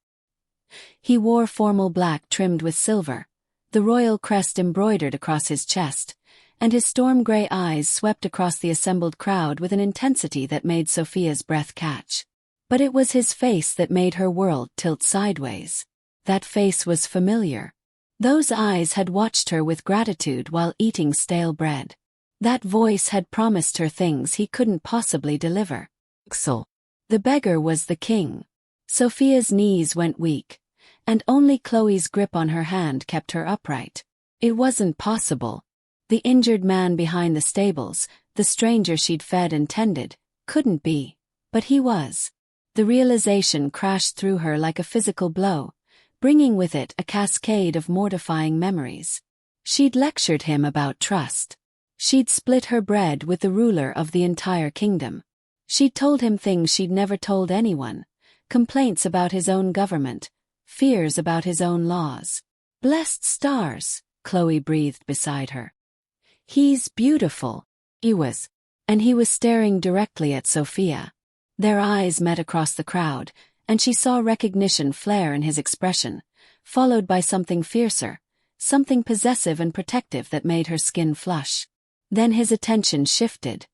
He wore formal black trimmed with silver, the royal crest embroidered across his chest, and his storm-gray eyes swept across the assembled crowd with an intensity that made Sophia's breath catch. But it was his face that made her world tilt sideways. That face was familiar. Those eyes had watched her with gratitude while eating stale bread. That voice had promised her things he couldn't possibly deliver. Axel. The beggar was the king. Sophia's knees went weak, and only Chloe's grip on her hand kept her upright. It wasn't possible. The injured man behind the stables, the stranger she'd fed and tended, couldn't be. But he was. The realization crashed through her like a physical blow, bringing with it a cascade of mortifying memories. She'd lectured him about trust. She'd split her bread with the ruler of the entire kingdom. She'd told him things she'd never told anyone. Complaints about his own government, fears about his own laws. Blessed stars, Chloe breathed beside her. He's beautiful. He was. And he was staring directly at Sophia. Their eyes met across the crowd, and she saw recognition flare in his expression, followed by something fiercer, something possessive and protective that made her skin flush. Then his attention shifted,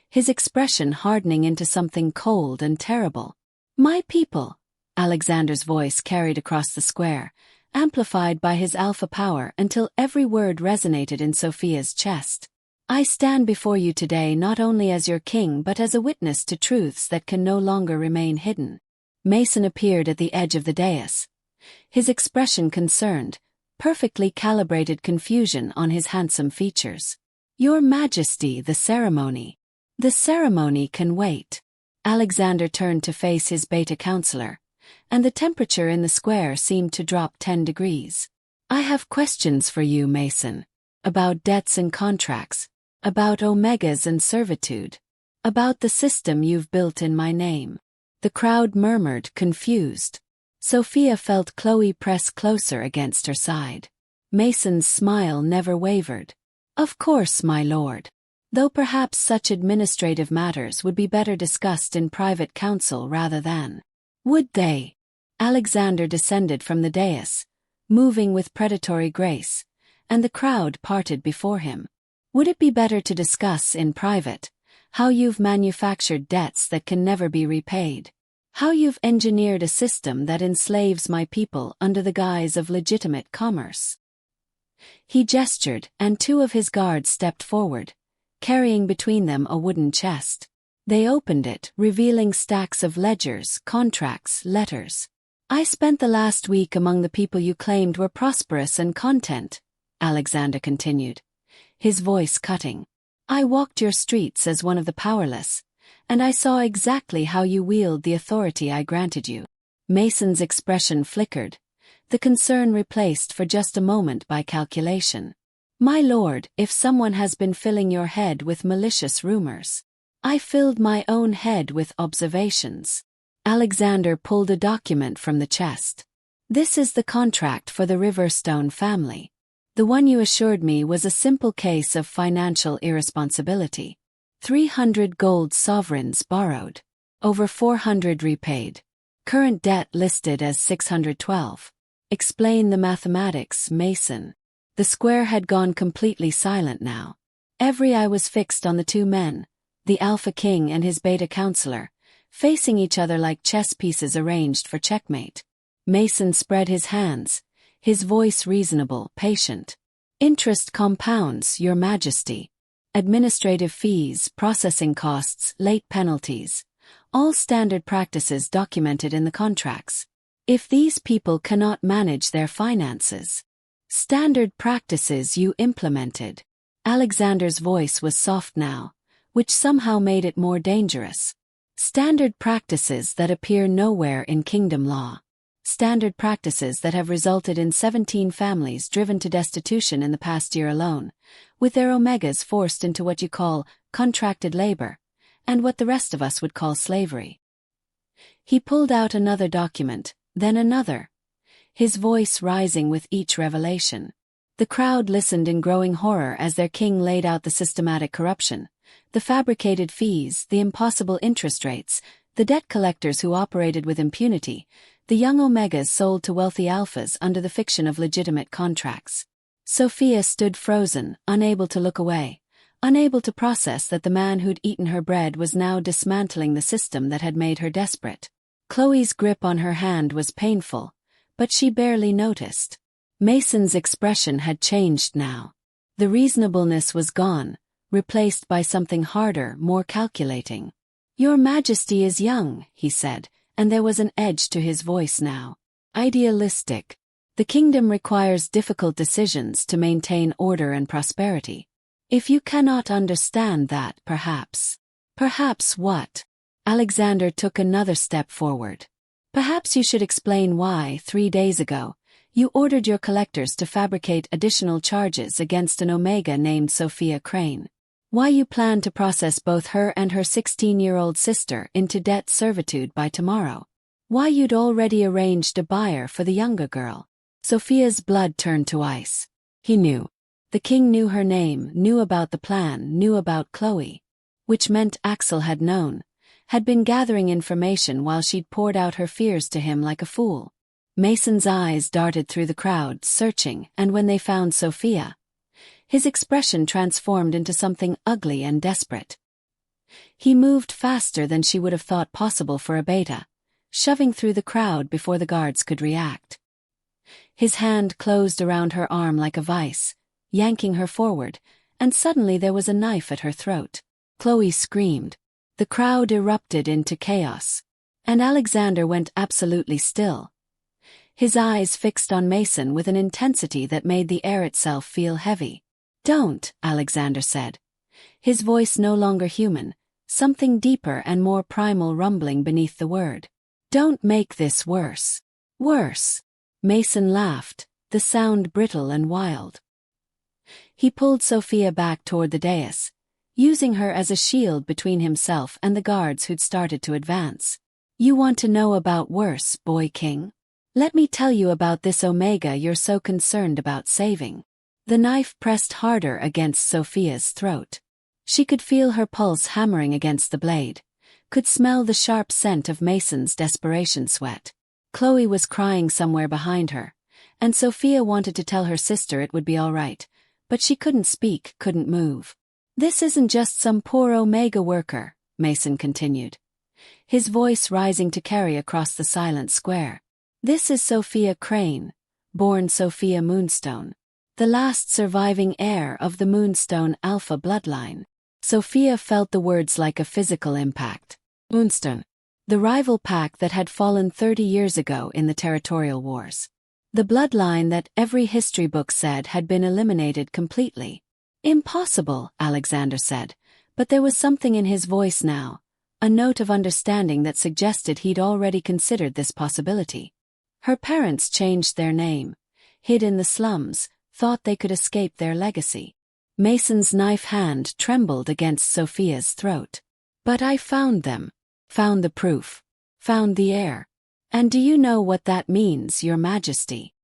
his expression hardening into something cold and terrible. "My people," Alexander's voice carried across the square, amplified by his alpha power until every word resonated in Sophia's chest. "I stand before you today not only as your king but as a witness to truths that can no longer remain hidden." Mason appeared at the edge of the dais, his expression concerned, perfectly calibrated confusion on his handsome features. "Your Majesty, the ceremony." "The ceremony can wait." Alexander turned to face his beta counselor, and the temperature in the square seemed to drop 10 degrees. "I have questions for you, Mason. About debts and contracts. About omegas and servitude. About the system you've built in my name." The crowd murmured, confused. Sophia felt Chloe press closer against her side. Mason's smile never wavered. "Of course, my lord. Though perhaps such administrative matters would be better discussed in private council rather than." "Would they?" Alexander descended from the dais, moving with predatory grace, and the crowd parted before him. "Would it be better to discuss in private how you've manufactured debts that can never be repaid? How you've engineered a system that enslaves my people under the guise of legitimate commerce." He gestured, and two of his guards stepped forward, carrying between them a wooden chest. They opened it, revealing stacks of ledgers, contracts, letters. "I spent the last week among the people you claimed were prosperous and content," Alexander continued, his voice cutting. "I walked your streets as one of the powerless, and I saw exactly how you wield the authority I granted you." Mason's expression flickered, the concern replaced for just a moment by calculation. "My lord, if someone has been filling your head with malicious rumors, I filled my own head with observations." Alexander pulled a document from the chest. "This is the contract for the Riverstone family. The one you assured me was a simple case of financial irresponsibility. 300 gold sovereigns borrowed. Over 400 repaid. Current debt listed as 612. Explain the mathematics, Mason." The square had gone completely silent now. Every eye was fixed on the two men, the Alpha King and his Beta Counselor, facing each other like chess pieces arranged for checkmate. Mason spread his hands, his voice reasonable, patient. "Interest compounds, Your Majesty. Administrative fees, processing costs, late penalties. All standard practices documented in the contracts. If these people cannot manage their finances, standard practices you implemented." Alexander's voice was soft now, which somehow made it more dangerous. "Standard practices that appear nowhere in kingdom law. Standard practices that have resulted in 17 families driven to destitution in the past year alone, with their omegas forced into what you call contracted labor, and what the rest of us would call slavery." He pulled out another document, then another, his voice rising with each revelation. The crowd listened in growing horror as their king laid out the systematic corruption, the fabricated fees, the impossible interest rates, the debt collectors who operated with impunity, the young omegas sold to wealthy alphas under the fiction of legitimate contracts. Sophia stood frozen, unable to look away, unable to process that the man who'd eaten her bread was now dismantling the system that had made her desperate. Chloe's grip on her hand was painful, but she barely noticed. Mason's expression had changed now. The reasonableness was gone, replaced by something harder, more calculating. "Your Majesty is young," he said, and there was an edge to his voice now. "Idealistic. The kingdom requires difficult decisions to maintain order and prosperity. If you cannot understand that, perhaps..." "Perhaps what?" Alexander took another step forward. "Perhaps you should explain why, 3 days ago, you ordered your collectors to fabricate additional charges against an omega named Sophia Crane. Why you plan to process both her and her 16-year-old sister into debt servitude by tomorrow. Why you'd already arranged a buyer for the younger girl." Sophia's blood turned to ice. He knew. The king knew her name, knew about the plan, knew about Chloe. Which meant Axel had known, had been gathering information while she'd poured out her fears to him like a fool. Mason's eyes darted through the crowd, searching, and when they found Sophia, his expression transformed into something ugly and desperate. He moved faster than she would have thought possible for a beta, shoving through the crowd before the guards could react. His hand closed around her arm like a vice, yanking her forward, and suddenly there was a knife at her throat. Chloe screamed. The crowd erupted into chaos, and Alexander went absolutely still, his eyes fixed on Mason with an intensity that made the air itself feel heavy. "Don't," Alexander said, his voice no longer human, something deeper and more primal rumbling beneath the word. "Don't make this worse." "Worse?" Mason laughed, the sound brittle and wild. He pulled Sophia back toward the dais, using her as a shield between himself and the guards who'd started to advance. "You want to know about worse, boy king? Let me tell you about this omega you're so concerned about saving." The knife pressed harder against Sophia's throat. She could feel her pulse hammering against the blade, could smell the sharp scent of Mason's desperation sweat. Chloe was crying somewhere behind her, and Sophia wanted to tell her sister it would be all right, but she couldn't speak, couldn't move. "This isn't just some poor omega worker," Mason continued. his voice rising to carry across the silent square. "This is Sophia Crane, born Sophia Moonstone, the last surviving heir of the Moonstone Alpha bloodline." Sophia felt the words like a physical impact. Moonstone, the rival pack that had fallen 30 years ago in the territorial wars. The bloodline that every history book said had been eliminated completely. "Impossible," Alexander said, but there was something in his voice now, a note of understanding that suggested he'd already considered this possibility. Her parents changed their name, hid in the slums, thought they could escape their legacy. Mason's knife hand trembled against Sophia's throat. "But I found them. Found the proof. Found the heir. And do you know what that means, Your Majesty?"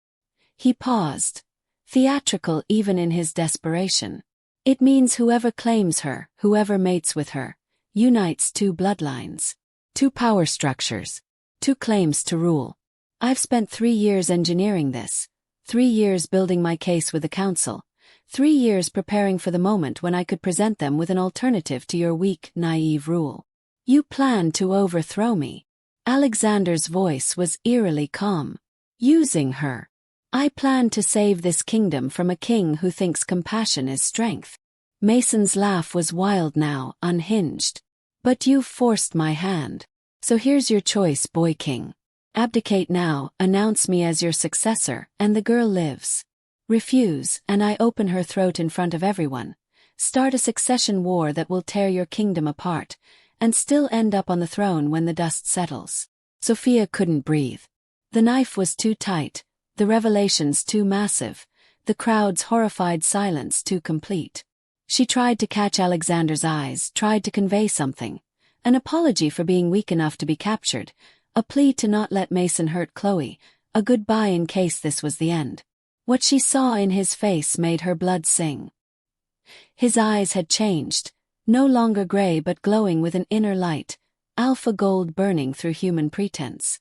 He paused, theatrical even in his desperation. "It means whoever claims her, whoever mates with her, unites two bloodlines, two power structures, two claims to rule. I've spent 3 years engineering this, 3 years building my case with the council, 3 years preparing for the moment when I could present them with an alternative to your weak, naive rule. You plan to overthrow me." Alexander's voice was eerily calm. "Using her. I plan to save this kingdom from a king who thinks compassion is strength." Mason's laugh was wild now, unhinged. "But you've forced my hand. So here's your choice, Boy King. Abdicate now, announce me as your successor, and the girl lives. Refuse, and I open her throat in front of everyone. Start a succession war that will tear your kingdom apart, and still end up on the throne when the dust settles." Sophia couldn't breathe. The knife was too tight, the revelations too massive, the crowd's horrified silence too complete. She tried to catch Alexander's eyes, tried to convey something. An apology for being weak enough to be captured, a plea to not let Mason hurt Chloe, a goodbye in case this was the end. What she saw in his face made her blood sing. His eyes had changed, no longer gray but glowing with an inner light, alpha gold burning through human pretense.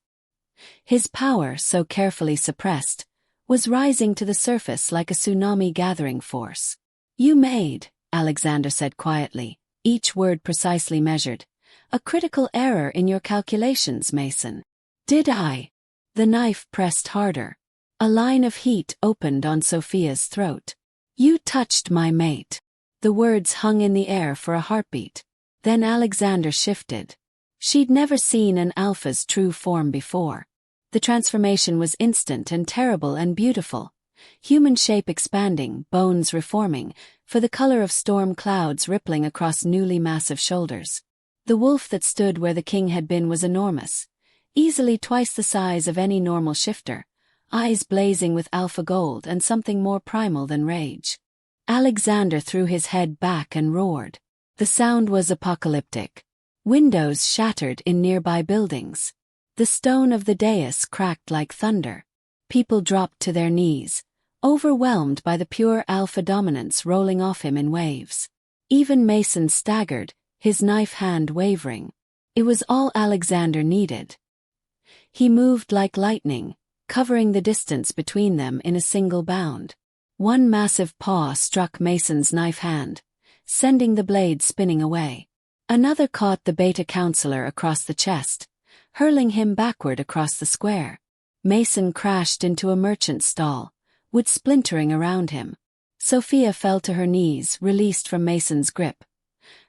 His power, so carefully suppressed, was rising to the surface like a tsunami gathering force. "You made," Alexander said quietly, each word precisely measured, "a critical error in your calculations, Mason." "Did I?" The knife pressed harder. A line of heat opened on Sophia's throat. "You touched my mate." The words hung in the air for a heartbeat. Then Alexander shifted. She'd never seen an alpha's true form before. The transformation was instant and terrible and beautiful. Human shape expanding, bones reforming, for the color of storm clouds rippling across newly massive shoulders. The wolf that stood where the king had been was enormous, easily twice the size of any normal shifter, eyes blazing with alpha gold and something more primal than rage. Alexander threw his head back and roared. The sound was apocalyptic. Windows shattered in nearby buildings. The stone of the dais cracked like thunder. People dropped to their knees, overwhelmed by the pure alpha dominance rolling off him in waves. Even Mason staggered, his knife hand wavering. It was all Alexander needed. He moved like lightning, covering the distance between them in a single bound. One massive paw struck Mason's knife hand, sending the blade spinning away. Another caught the beta counselor across the chest, hurling him backward across the square. Mason crashed into a merchant's stall, wood splintering around him. Sophia fell to her knees, released from Mason's grip,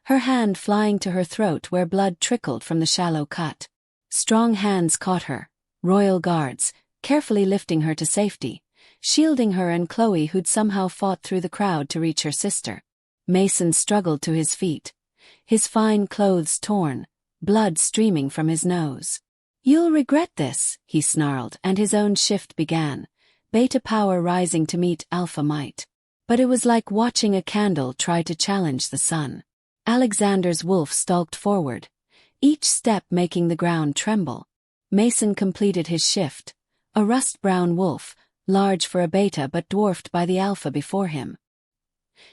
her hand flying to her throat where blood trickled from the shallow cut. Strong hands caught her, royal guards, carefully lifting her to safety, shielding her and Chloe, who'd somehow fought through the crowd to reach her sister. Mason struggled to his feet, his fine clothes torn, blood streaming from his nose. "You'll regret this," he snarled, and his own shift began, beta power rising to meet alpha might. But it was like watching a candle try to challenge the sun. Alexander's wolf stalked forward, each step making the ground tremble. Mason completed his shift, a rust-brown wolf, large for a beta but dwarfed by the alpha before him.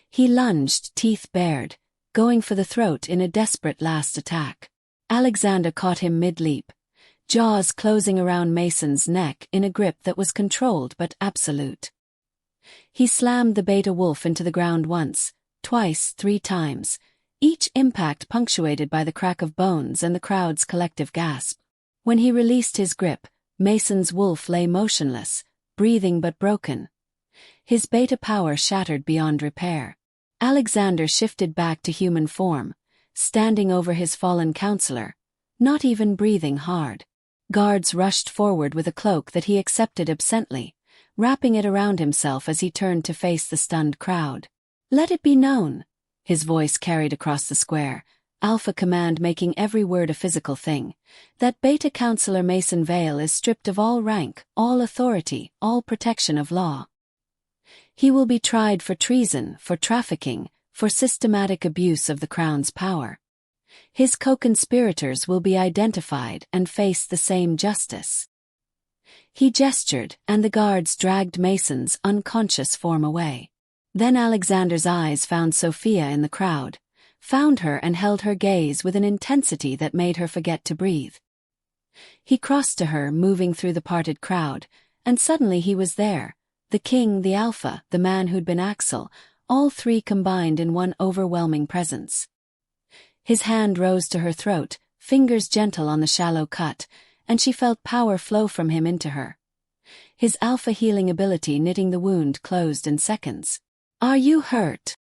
He lunged, teeth bared, going for the throat in a desperate last attack. Alexander caught him mid-leap, jaws closing around Mason's neck in a grip that was controlled but absolute. He slammed the beta wolf into the ground once, twice, 3 times, each impact punctuated by the crack of bones and the crowd's collective gasp. When he released his grip, Mason's wolf lay motionless, breathing but broken. His beta power shattered beyond repair. Alexander shifted back to human form, standing over his fallen counselor, not even breathing hard. Guards rushed forward with a cloak that he accepted absently, wrapping it around himself as he turned to face the stunned crowd. "Let it be known," his voice carried across the square, alpha command making every word a physical thing, "that Beta Counselor Mason Vale is stripped of all rank, all authority, all protection of law. He will be tried for treason, for trafficking, for systematic abuse of the Crown's power. His co-conspirators will be identified and face the same justice." He gestured, and the guards dragged Mason's unconscious form away. Then Alexander's eyes found Sophia in the crowd, found her and held her gaze with an intensity that made her forget to breathe. He crossed to her, moving through the parted crowd, and suddenly he was there. The king, the alpha, the man who'd been Axel, all three combined in one overwhelming presence. His hand rose to her throat, fingers gentle on the shallow cut, and she felt power flow from him into her. His alpha healing ability knitting the wound closed in seconds. "Are you hurt?"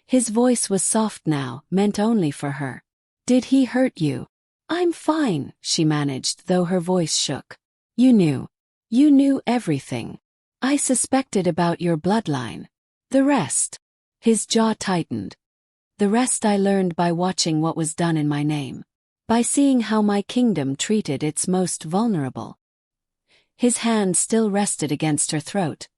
His voice was soft now, meant only for her. "Did he hurt you?" "I'm fine," she managed, though her voice shook. "You knew. You knew everything. I suspected about your bloodline. The rest." His jaw tightened. "The rest I learned by watching what was done in my name. By seeing how my kingdom treated its most vulnerable." His hand still rested against her throat,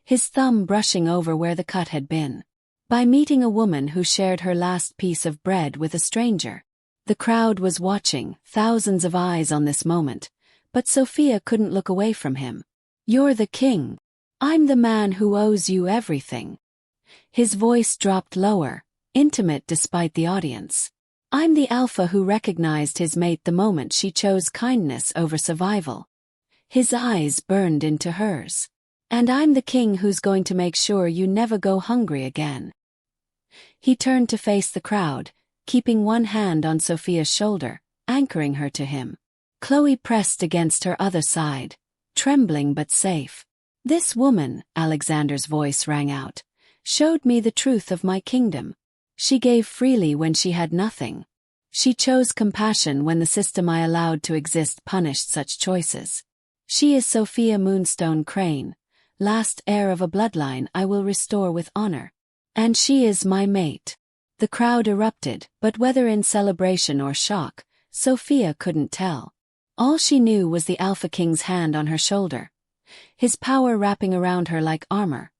his thumb brushing over where the cut had been. By meeting a woman who shared her last piece of bread with a stranger. The crowd was watching, thousands of eyes on this moment, but Sophia couldn't look away from him. "You're the king. I'm the man who owes you everything." His voice dropped lower, intimate despite the audience. "I'm the alpha who recognized his mate the moment she chose kindness over survival." His eyes burned into hers. "And I'm the king who's going to make sure you never go hungry again." He turned to face the crowd, keeping one hand on Sophia's shoulder, anchoring her to him. Chloe pressed against her other side, trembling but safe. "This woman," Alexander's voice rang out, "showed me the truth of my kingdom. She gave freely when she had nothing. She chose compassion when the system I allowed to exist punished such choices. She is Sophia Moonstone Crane, last heir of a bloodline I will restore with honor. And she is my mate." The crowd erupted, but whether in celebration or shock, Sophia couldn't tell. All she knew was the Alpha King's hand on her shoulder, his power wrapping around her like armor,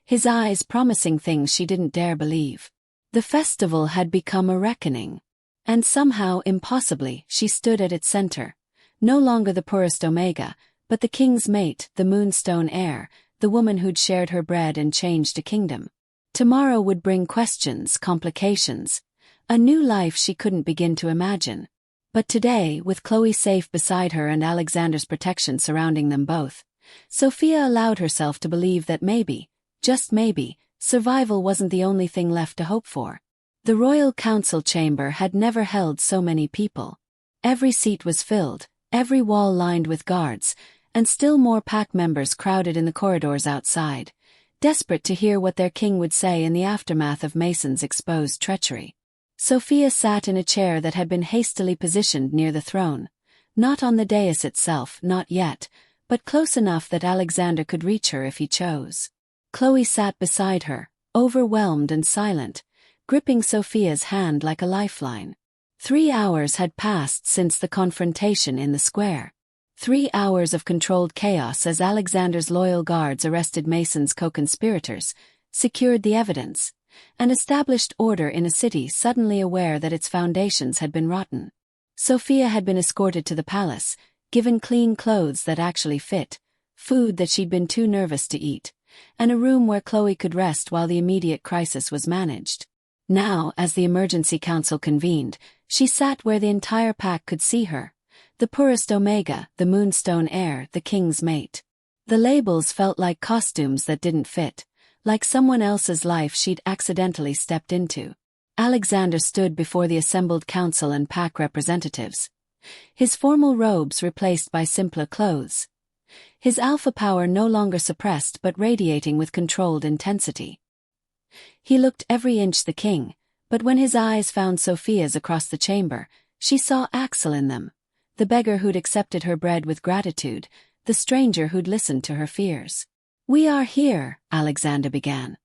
his eyes promising things she didn't dare believe. The festival had become a reckoning. And somehow, impossibly, she stood at its center, no longer the poorest Omega, but the king's mate, the Moonstone heir, the woman who'd shared her bread and changed a kingdom. Tomorrow would bring questions, complications, a new life she couldn't begin to imagine. But today, with Chloe safe beside her and Alexander's protection surrounding them both, Sophia allowed herself to believe that maybe, just maybe, survival wasn't the only thing left to hope for. The royal council chamber had never held so many people. Every seat was filled, every wall lined with guards, and still more pack members crowded in the corridors outside, desperate to hear what their king would say in the aftermath of Mason's exposed treachery. Sophia sat in a chair that had been hastily positioned near the throne, not on the dais itself, not yet, but close enough that Alexander could reach her if he chose. Chloe sat beside her, overwhelmed and silent, gripping Sophia's hand like a lifeline. 3 hours had passed since the confrontation in the square. 3 hours of controlled chaos as Alexander's loyal guards arrested Mason's co-conspirators, secured the evidence, and established order in a city suddenly aware that its foundations had been rotten. Sophia had been escorted to the palace, given clean clothes that actually fit, food that she'd been too nervous to eat, and a room where Chloe could rest while the immediate crisis was managed. Now, as the emergency council convened, she sat where the entire pack could see her, the poorest Omega, the Moonstone heir, the king's mate. The labels felt like costumes that didn't fit, like someone else's life she'd accidentally stepped into. Alexander stood before the assembled council and pack representatives. His formal robes replaced by simpler clothes. His alpha power no longer suppressed but radiating with controlled intensity. He looked every inch the king, but when his eyes found Sophia's across the chamber, she saw Axel in them, the beggar who'd accepted her bread with gratitude, the stranger who'd listened to her fears. "We are here," Alexander began,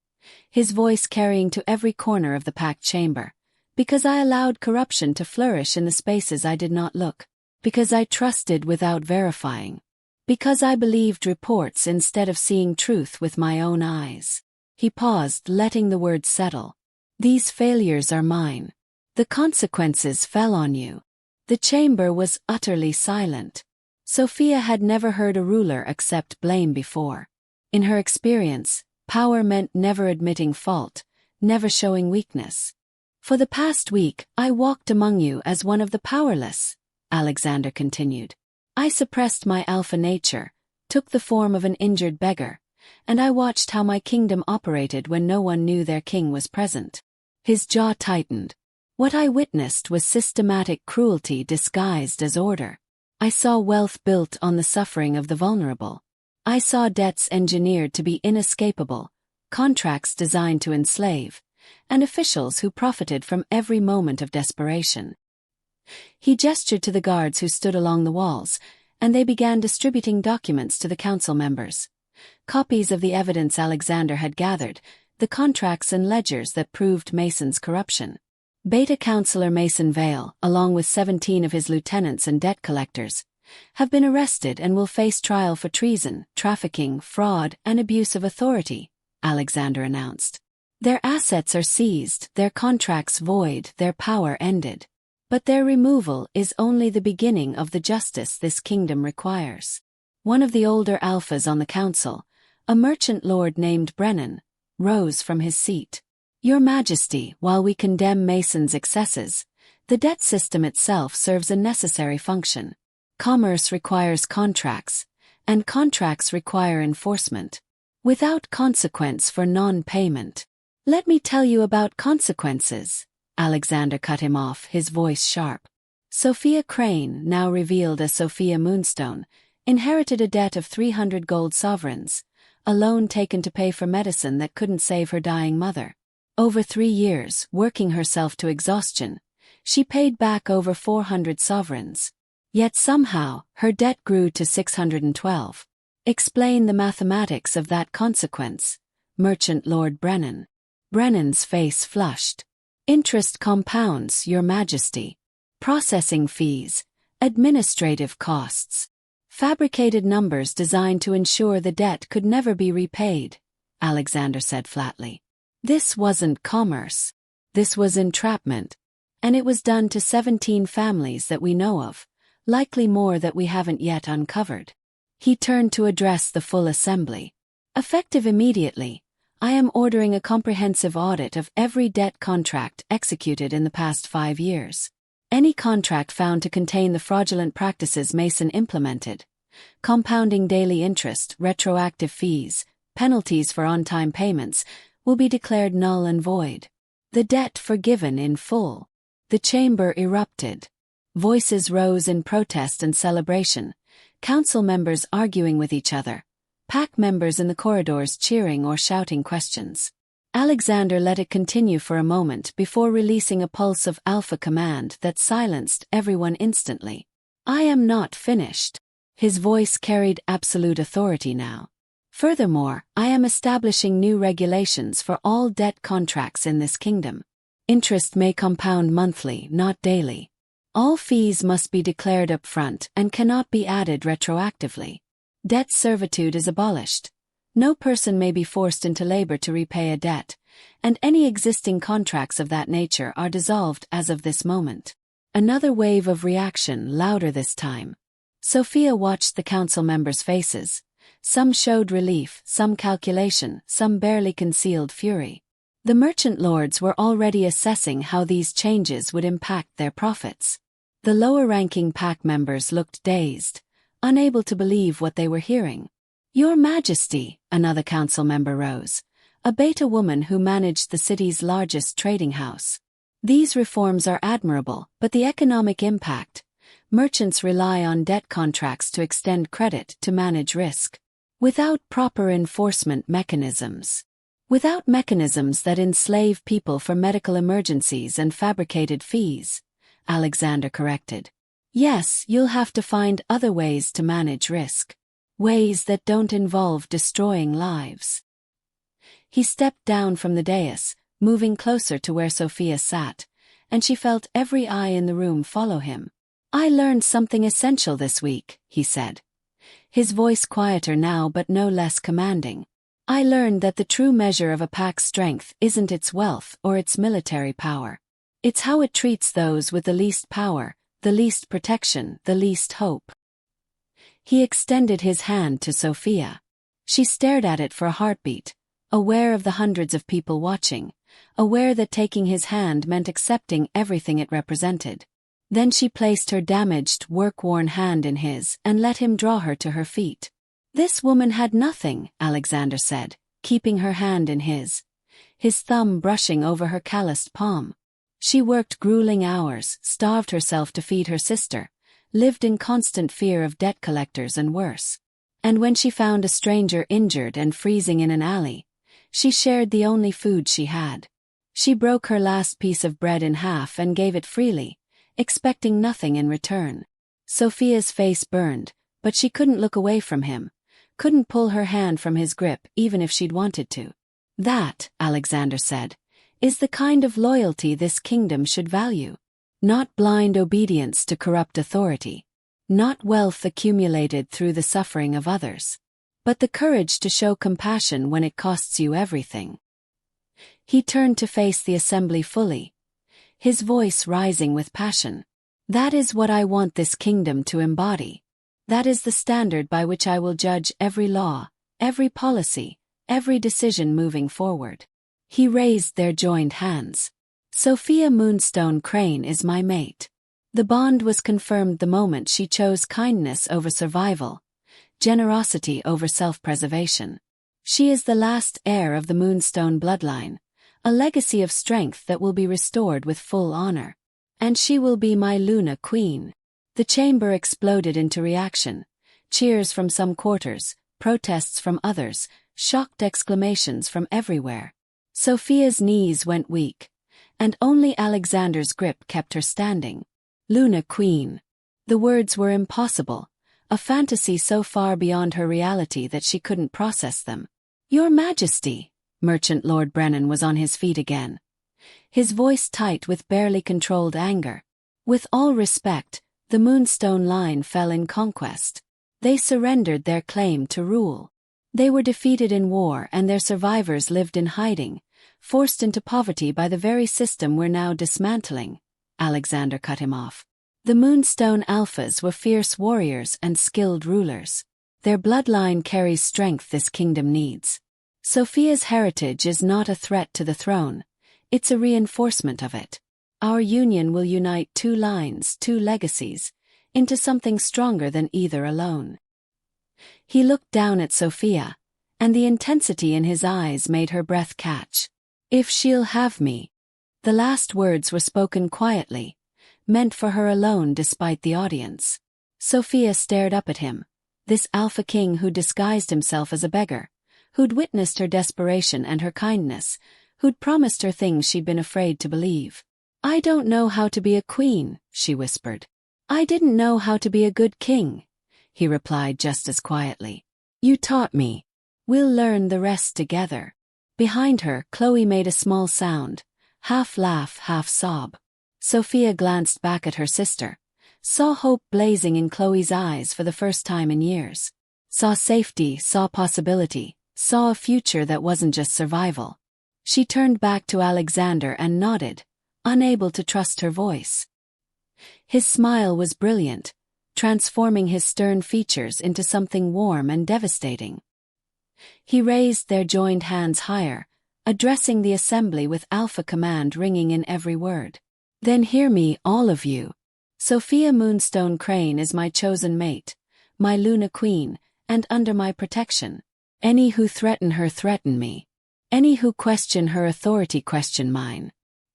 his voice carrying to every corner of the packed chamber, "because I allowed corruption to flourish in the spaces I did not look, because I trusted without verifying, because I believed reports instead of seeing truth with my own eyes." He paused, letting the words settle. "These failures are mine. The consequences fell on you." The chamber was utterly silent. Sophia had never heard a ruler accept blame before. In her experience, power meant never admitting fault, never showing weakness. "For the past week, I walked among you as one of the powerless," Alexander continued. "I suppressed my alpha nature, took the form of an injured beggar, and I watched how my kingdom operated when no one knew their king was present." His jaw tightened. "What I witnessed was systematic cruelty disguised as order. I saw wealth built on the suffering of the vulnerable. I saw debts engineered to be inescapable, contracts designed to enslave, and officials who profited from every moment of desperation." He gestured to the guards who stood along the walls, and they began distributing documents to the council members. Copies of the evidence Alexander had gathered, the contracts and ledgers that proved Mason's corruption. Beta Councillor Mason Vale, along with 17 of his lieutenants and debt collectors, have been arrested and will face trial for treason, trafficking, fraud, and abuse of authority, Alexander announced. "Their assets are seized, their contracts void, their power ended. But their removal is only the beginning of the justice this kingdom requires." One of the older alphas on the council, a merchant lord named Brennan, rose from his seat. "Your Majesty, while we condemn Mason's excesses, the debt system itself serves a necessary function. Commerce requires contracts, and contracts require enforcement, without consequence for non-payment." "Let me tell you about consequences," Alexander cut him off, his voice sharp. Sophia Crane, now revealed as Sophia Moonstone, inherited a debt of 300 gold sovereigns, a loan taken to pay for medicine that couldn't save her dying mother. Over 3 years, working herself to exhaustion, she paid back over 400 sovereigns. Yet somehow, her debt grew to 612. "Explain the mathematics of that consequence," Merchant Lord Brennan. Brennan's face flushed. "Interest compounds, Your Majesty. Processing fees, administrative costs. Fabricated numbers designed to ensure the debt could never be repaid," Alexander said flatly. "This wasn't commerce. This was entrapment. And it was done to 17 families that we know of, likely more that we haven't yet uncovered." He turned to address the full assembly. "Effective immediately, I am ordering a comprehensive audit of every debt contract executed in the past 5 years. Any contract found to contain the fraudulent practices Mason implemented, compounding daily interest, retroactive fees, penalties for on-time payments, will be declared null and void. The debt forgiven in full." The chamber erupted. Voices rose in protest and celebration, council members arguing with each other, pack members in the corridors cheering or shouting questions. Alexander let it continue for a moment before releasing a pulse of alpha command that silenced everyone instantly. "I am not finished." His voice carried absolute authority now. "Furthermore, I am establishing new regulations for all debt contracts in this kingdom. Interest may compound monthly, not daily. All fees must be declared up front and cannot be added retroactively. Debt servitude is abolished. No person may be forced into labor to repay a debt, and any existing contracts of that nature are dissolved as of this moment." Another wave of reaction, louder this time. Sophia watched the council members' faces. Some showed relief, some calculation, some barely concealed fury. The merchant lords were already assessing how these changes would impact their profits. The lower-ranking pack members looked dazed, unable to believe what they were hearing. "Your Majesty," another council member rose, a beta woman who managed the city's largest trading house. These reforms are admirable, but the economic impact. Merchants rely on debt contracts to extend credit to manage risk. Without proper enforcement mechanisms. Without mechanisms that enslave people for medical emergencies and fabricated fees, Alexander corrected. Yes, you'll have to find other ways to manage risk. Ways that don't involve destroying lives. He stepped down from the dais, moving closer to where Sophia sat, and she felt every eye in the room follow him. I learned something essential this week, he said. His voice quieter now but no less commanding. I learned that the true measure of a pack's strength isn't its wealth or its military power. It's how it treats those with the least power, the least protection, the least hope. He extended his hand to Sophia. She stared at it for a heartbeat, aware of the hundreds of people watching, aware that taking his hand meant accepting everything it represented. Then she placed her damaged, work-worn hand in his and let him draw her to her feet. This woman had nothing, Alexander said, keeping her hand in his thumb brushing over her calloused palm. She worked grueling hours, starved herself to feed her sister, lived in constant fear of debt collectors and worse. And when she found a stranger injured and freezing in an alley, she shared the only food she had. She broke her last piece of bread in half and gave it freely, expecting nothing in return. Sophia's face burned, but she couldn't look away from him, couldn't pull her hand from his grip even if she'd wanted to. That, Alexander said, is the kind of loyalty this kingdom should value. Not blind obedience to corrupt authority. Not wealth accumulated through the suffering of others. But the courage to show compassion when it costs you everything. He turned to face the assembly fully, his voice rising with passion. That is what I want this kingdom to embody. That is the standard by which I will judge every law, every policy, every decision moving forward. He raised their joined hands. Sophia Moonstone Crane is my mate. The bond was confirmed the moment she chose kindness over survival, generosity over self-preservation. She is the last heir of the Moonstone bloodline, a legacy of strength that will be restored with full honor. And she will be my Luna Queen. The chamber exploded into reaction. Cheers from some quarters, protests from others, shocked exclamations from everywhere. Sophia's knees went weak, and only Alexander's grip kept her standing. Luna Queen. The words were impossible, a fantasy so far beyond her reality that she couldn't process them. Your Majesty, Merchant Lord Brennan was on his feet again. His voice tight with barely controlled anger. With all respect, the Moonstone line fell in conquest. They surrendered their claim to rule. They were defeated in war and their survivors lived in hiding, forced into poverty by the very system we're now dismantling. Alexander cut him off. The Moonstone Alphas were fierce warriors and skilled rulers. Their bloodline carries strength this kingdom needs. Sophia's heritage is not a threat to the throne, it's a reinforcement of it. Our union will unite two lines, two legacies, into something stronger than either alone. He looked down at Sophia, and the intensity in his eyes made her breath catch. If she'll have me. The last words were spoken quietly, meant for her alone despite the audience. Sophia stared up at him, this Alpha King who disguised himself as a beggar, who'd witnessed her desperation and her kindness, who'd promised her things she'd been afraid to believe. I don't know how to be a queen, she whispered. I didn't know how to be a good king, he replied just as quietly. You taught me. We'll learn the rest together. Behind her, Chloe made a small sound, half laugh, half sob. Sophia glanced back at her sister, saw hope blazing in Chloe's eyes for the first time in years. Saw safety, saw possibility, saw a future that wasn't just survival. She turned back to Alexander and nodded, unable to trust her voice. His smile was brilliant, transforming his stern features into something warm and devastating. He raised their joined hands higher, addressing the assembly with alpha command ringing in every word. Then hear me, all of you. Sophia Moonstone Crane is my chosen mate, my Luna Queen, and under my protection. Any who threaten her threaten me. Any who question her authority question mine.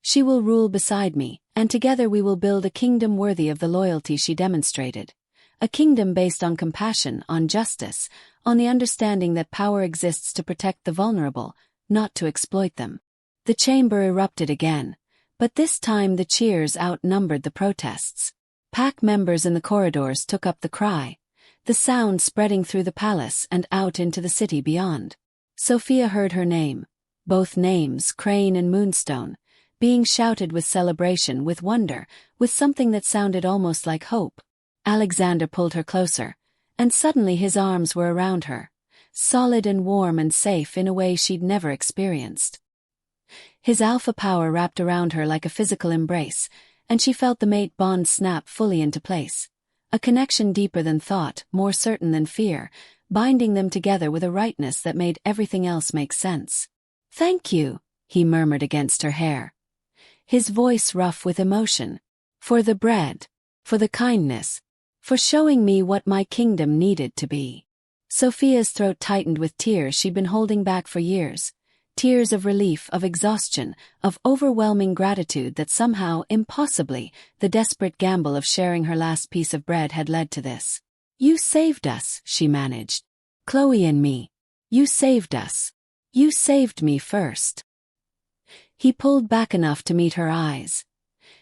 She will rule beside me, and together we will build a kingdom worthy of the loyalty she demonstrated. A kingdom based on compassion, on justice, on the understanding that power exists to protect the vulnerable, not to exploit them. The chamber erupted again, but this time the cheers outnumbered the protests. Pack members in the corridors took up the cry, the sound spreading through the palace and out into the city beyond. Sophia heard her name, both names, Crane and Moonstone, being shouted with celebration, with wonder, with something that sounded almost like hope. Alexander pulled her closer, and suddenly his arms were around her, solid and warm and safe in a way she'd never experienced. His alpha power wrapped around her like a physical embrace, and she felt the mate bond snap fully into place. A connection deeper than thought, more certain than fear, binding them together with a rightness that made everything else make sense. "Thank you," he murmured against her hair, his voice rough with emotion. "For the bread, for the kindness, for showing me what my kingdom needed to be." Sophia's throat tightened with tears she'd been holding back for years. Tears of relief, of exhaustion, of overwhelming gratitude that somehow, impossibly, the desperate gamble of sharing her last piece of bread had led to this. "You saved us," she managed. "Chloe and me. You saved us. You saved me first." He pulled back enough to meet her eyes,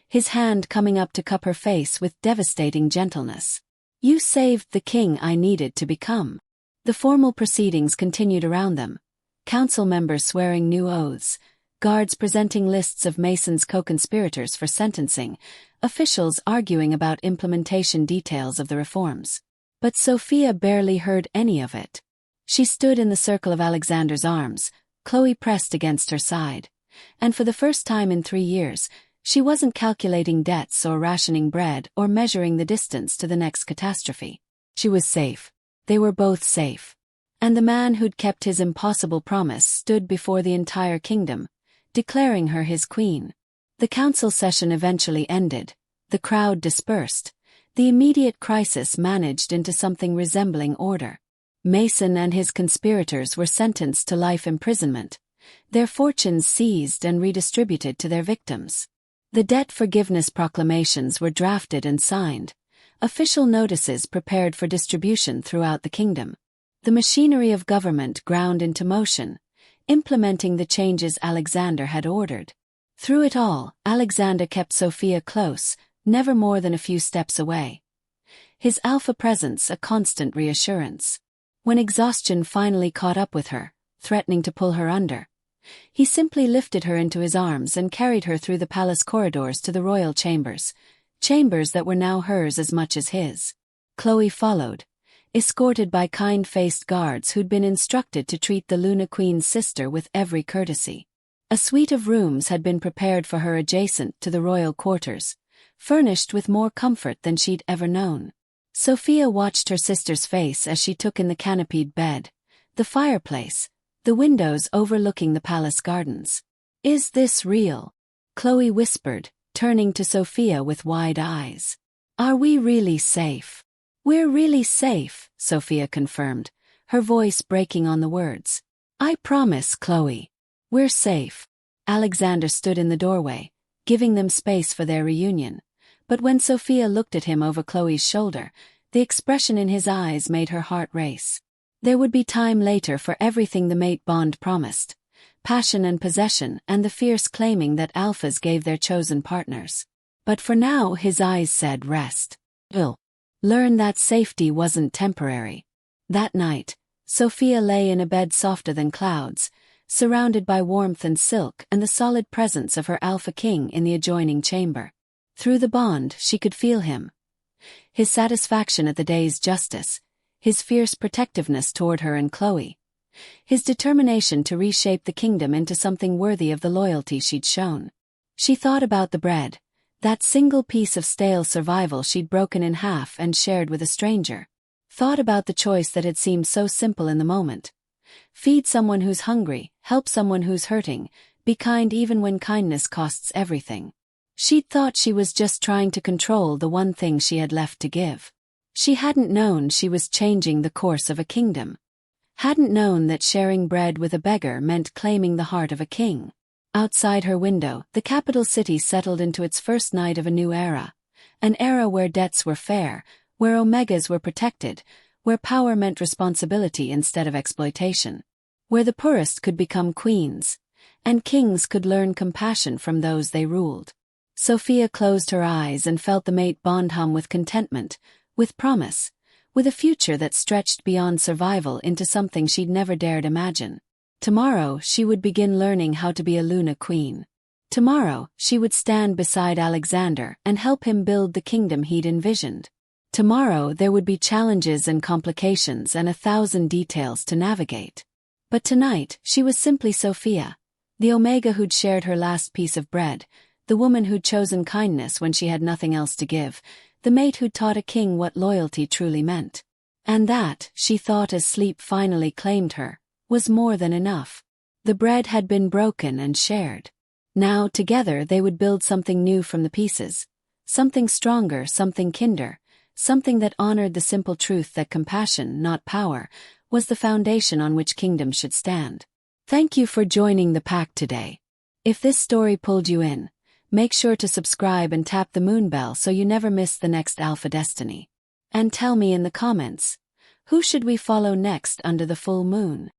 his hand coming up to cup her face with devastating gentleness. "You saved the king I needed to become." The formal proceedings continued around them, council members swearing new oaths, guards presenting lists of Mason's co-conspirators for sentencing, officials arguing about implementation details of the reforms. But Sophia barely heard any of it. She stood in the circle of Alexander's arms, Chloe pressed against her side, and for the first time in 3 years, she wasn't calculating debts or rationing bread or measuring the distance to the next catastrophe. She was safe. They were both safe. And the man who'd kept his impossible promise stood before the entire kingdom, declaring her his queen. The council session eventually ended, the crowd dispersed, the immediate crisis managed into something resembling order. Mason and his conspirators were sentenced to life imprisonment, their fortunes seized and redistributed to their victims. The debt forgiveness proclamations were drafted and signed, official notices prepared for distribution throughout the kingdom. The machinery of government ground into motion, implementing the changes Alexander had ordered. Through it all, Alexander kept Sophia close, never more than a few steps away. His alpha presence a constant reassurance. When exhaustion finally caught up with her, threatening to pull her under, he simply lifted her into his arms and carried her through the palace corridors to the royal chambers, chambers that were now hers as much as his. Chloe followed, escorted by kind-faced guards who'd been instructed to treat the Luna Queen's sister with every courtesy. A suite of rooms had been prepared for her adjacent to the royal quarters, furnished with more comfort than she'd ever known. Sophia watched her sister's face as she took in the canopied bed, the fireplace, the windows overlooking the palace gardens. "Is this real?" Chloe whispered, turning to Sophia with wide eyes. "Are we really safe?" "We're really safe," Sophia confirmed, her voice breaking on the words. "I promise, Chloe. We're safe." Alexander stood in the doorway, giving them space for their reunion, but when Sophia looked at him over Chloe's shoulder, the expression in his eyes made her heart race. There would be time later for everything the mate bond promised, passion and possession and the fierce claiming that alphas gave their chosen partners. But for now his eyes said rest. Learn that safety wasn't temporary. That night, Sophia lay in a bed softer than clouds, surrounded by warmth and silk and the solid presence of her alpha king in the adjoining chamber. Through the bond she could feel him. His satisfaction at the day's justice, his fierce protectiveness toward her and Chloe, his determination to reshape the kingdom into something worthy of the loyalty she'd shown. She thought about the bread, that single piece of stale survival she'd broken in half and shared with a stranger. Thought about the choice that had seemed so simple in the moment. Feed someone who's hungry, help someone who's hurting, be kind even when kindness costs everything. She'd thought she was just trying to control the one thing she had left to give. She hadn't known she was changing the course of a kingdom. Hadn't known that sharing bread with a beggar meant claiming the heart of a king. Outside her window, the capital city settled into its first night of a new era. An era where debts were fair, where omegas were protected, where power meant responsibility instead of exploitation. Where the poorest could become queens, and kings could learn compassion from those they ruled. Sophia closed her eyes and felt the mate bond hum with contentment, with promise, with a future that stretched beyond survival into something she'd never dared imagine. Tomorrow she would begin learning how to be a Luna queen. Tomorrow she would stand beside Alexander and help him build the kingdom he'd envisioned. Tomorrow there would be challenges and complications and 1,000 details to navigate. But tonight she was simply Sophia, the omega who'd shared her last piece of bread, the woman who'd chosen kindness when she had nothing else to give, the mate who'd taught a king what loyalty truly meant. And that, she thought as sleep finally claimed her, was more than enough. The bread had been broken and shared. Now, together, they would build something new from the pieces. Something stronger, something kinder, something that honored the simple truth that compassion, not power, was the foundation on which kingdoms should stand. Thank you for joining the pack today. If this story pulled you in, make sure to subscribe and tap the moon bell so you never miss the next Alpha Destiny. And tell me in the comments, who should we follow next under the full moon?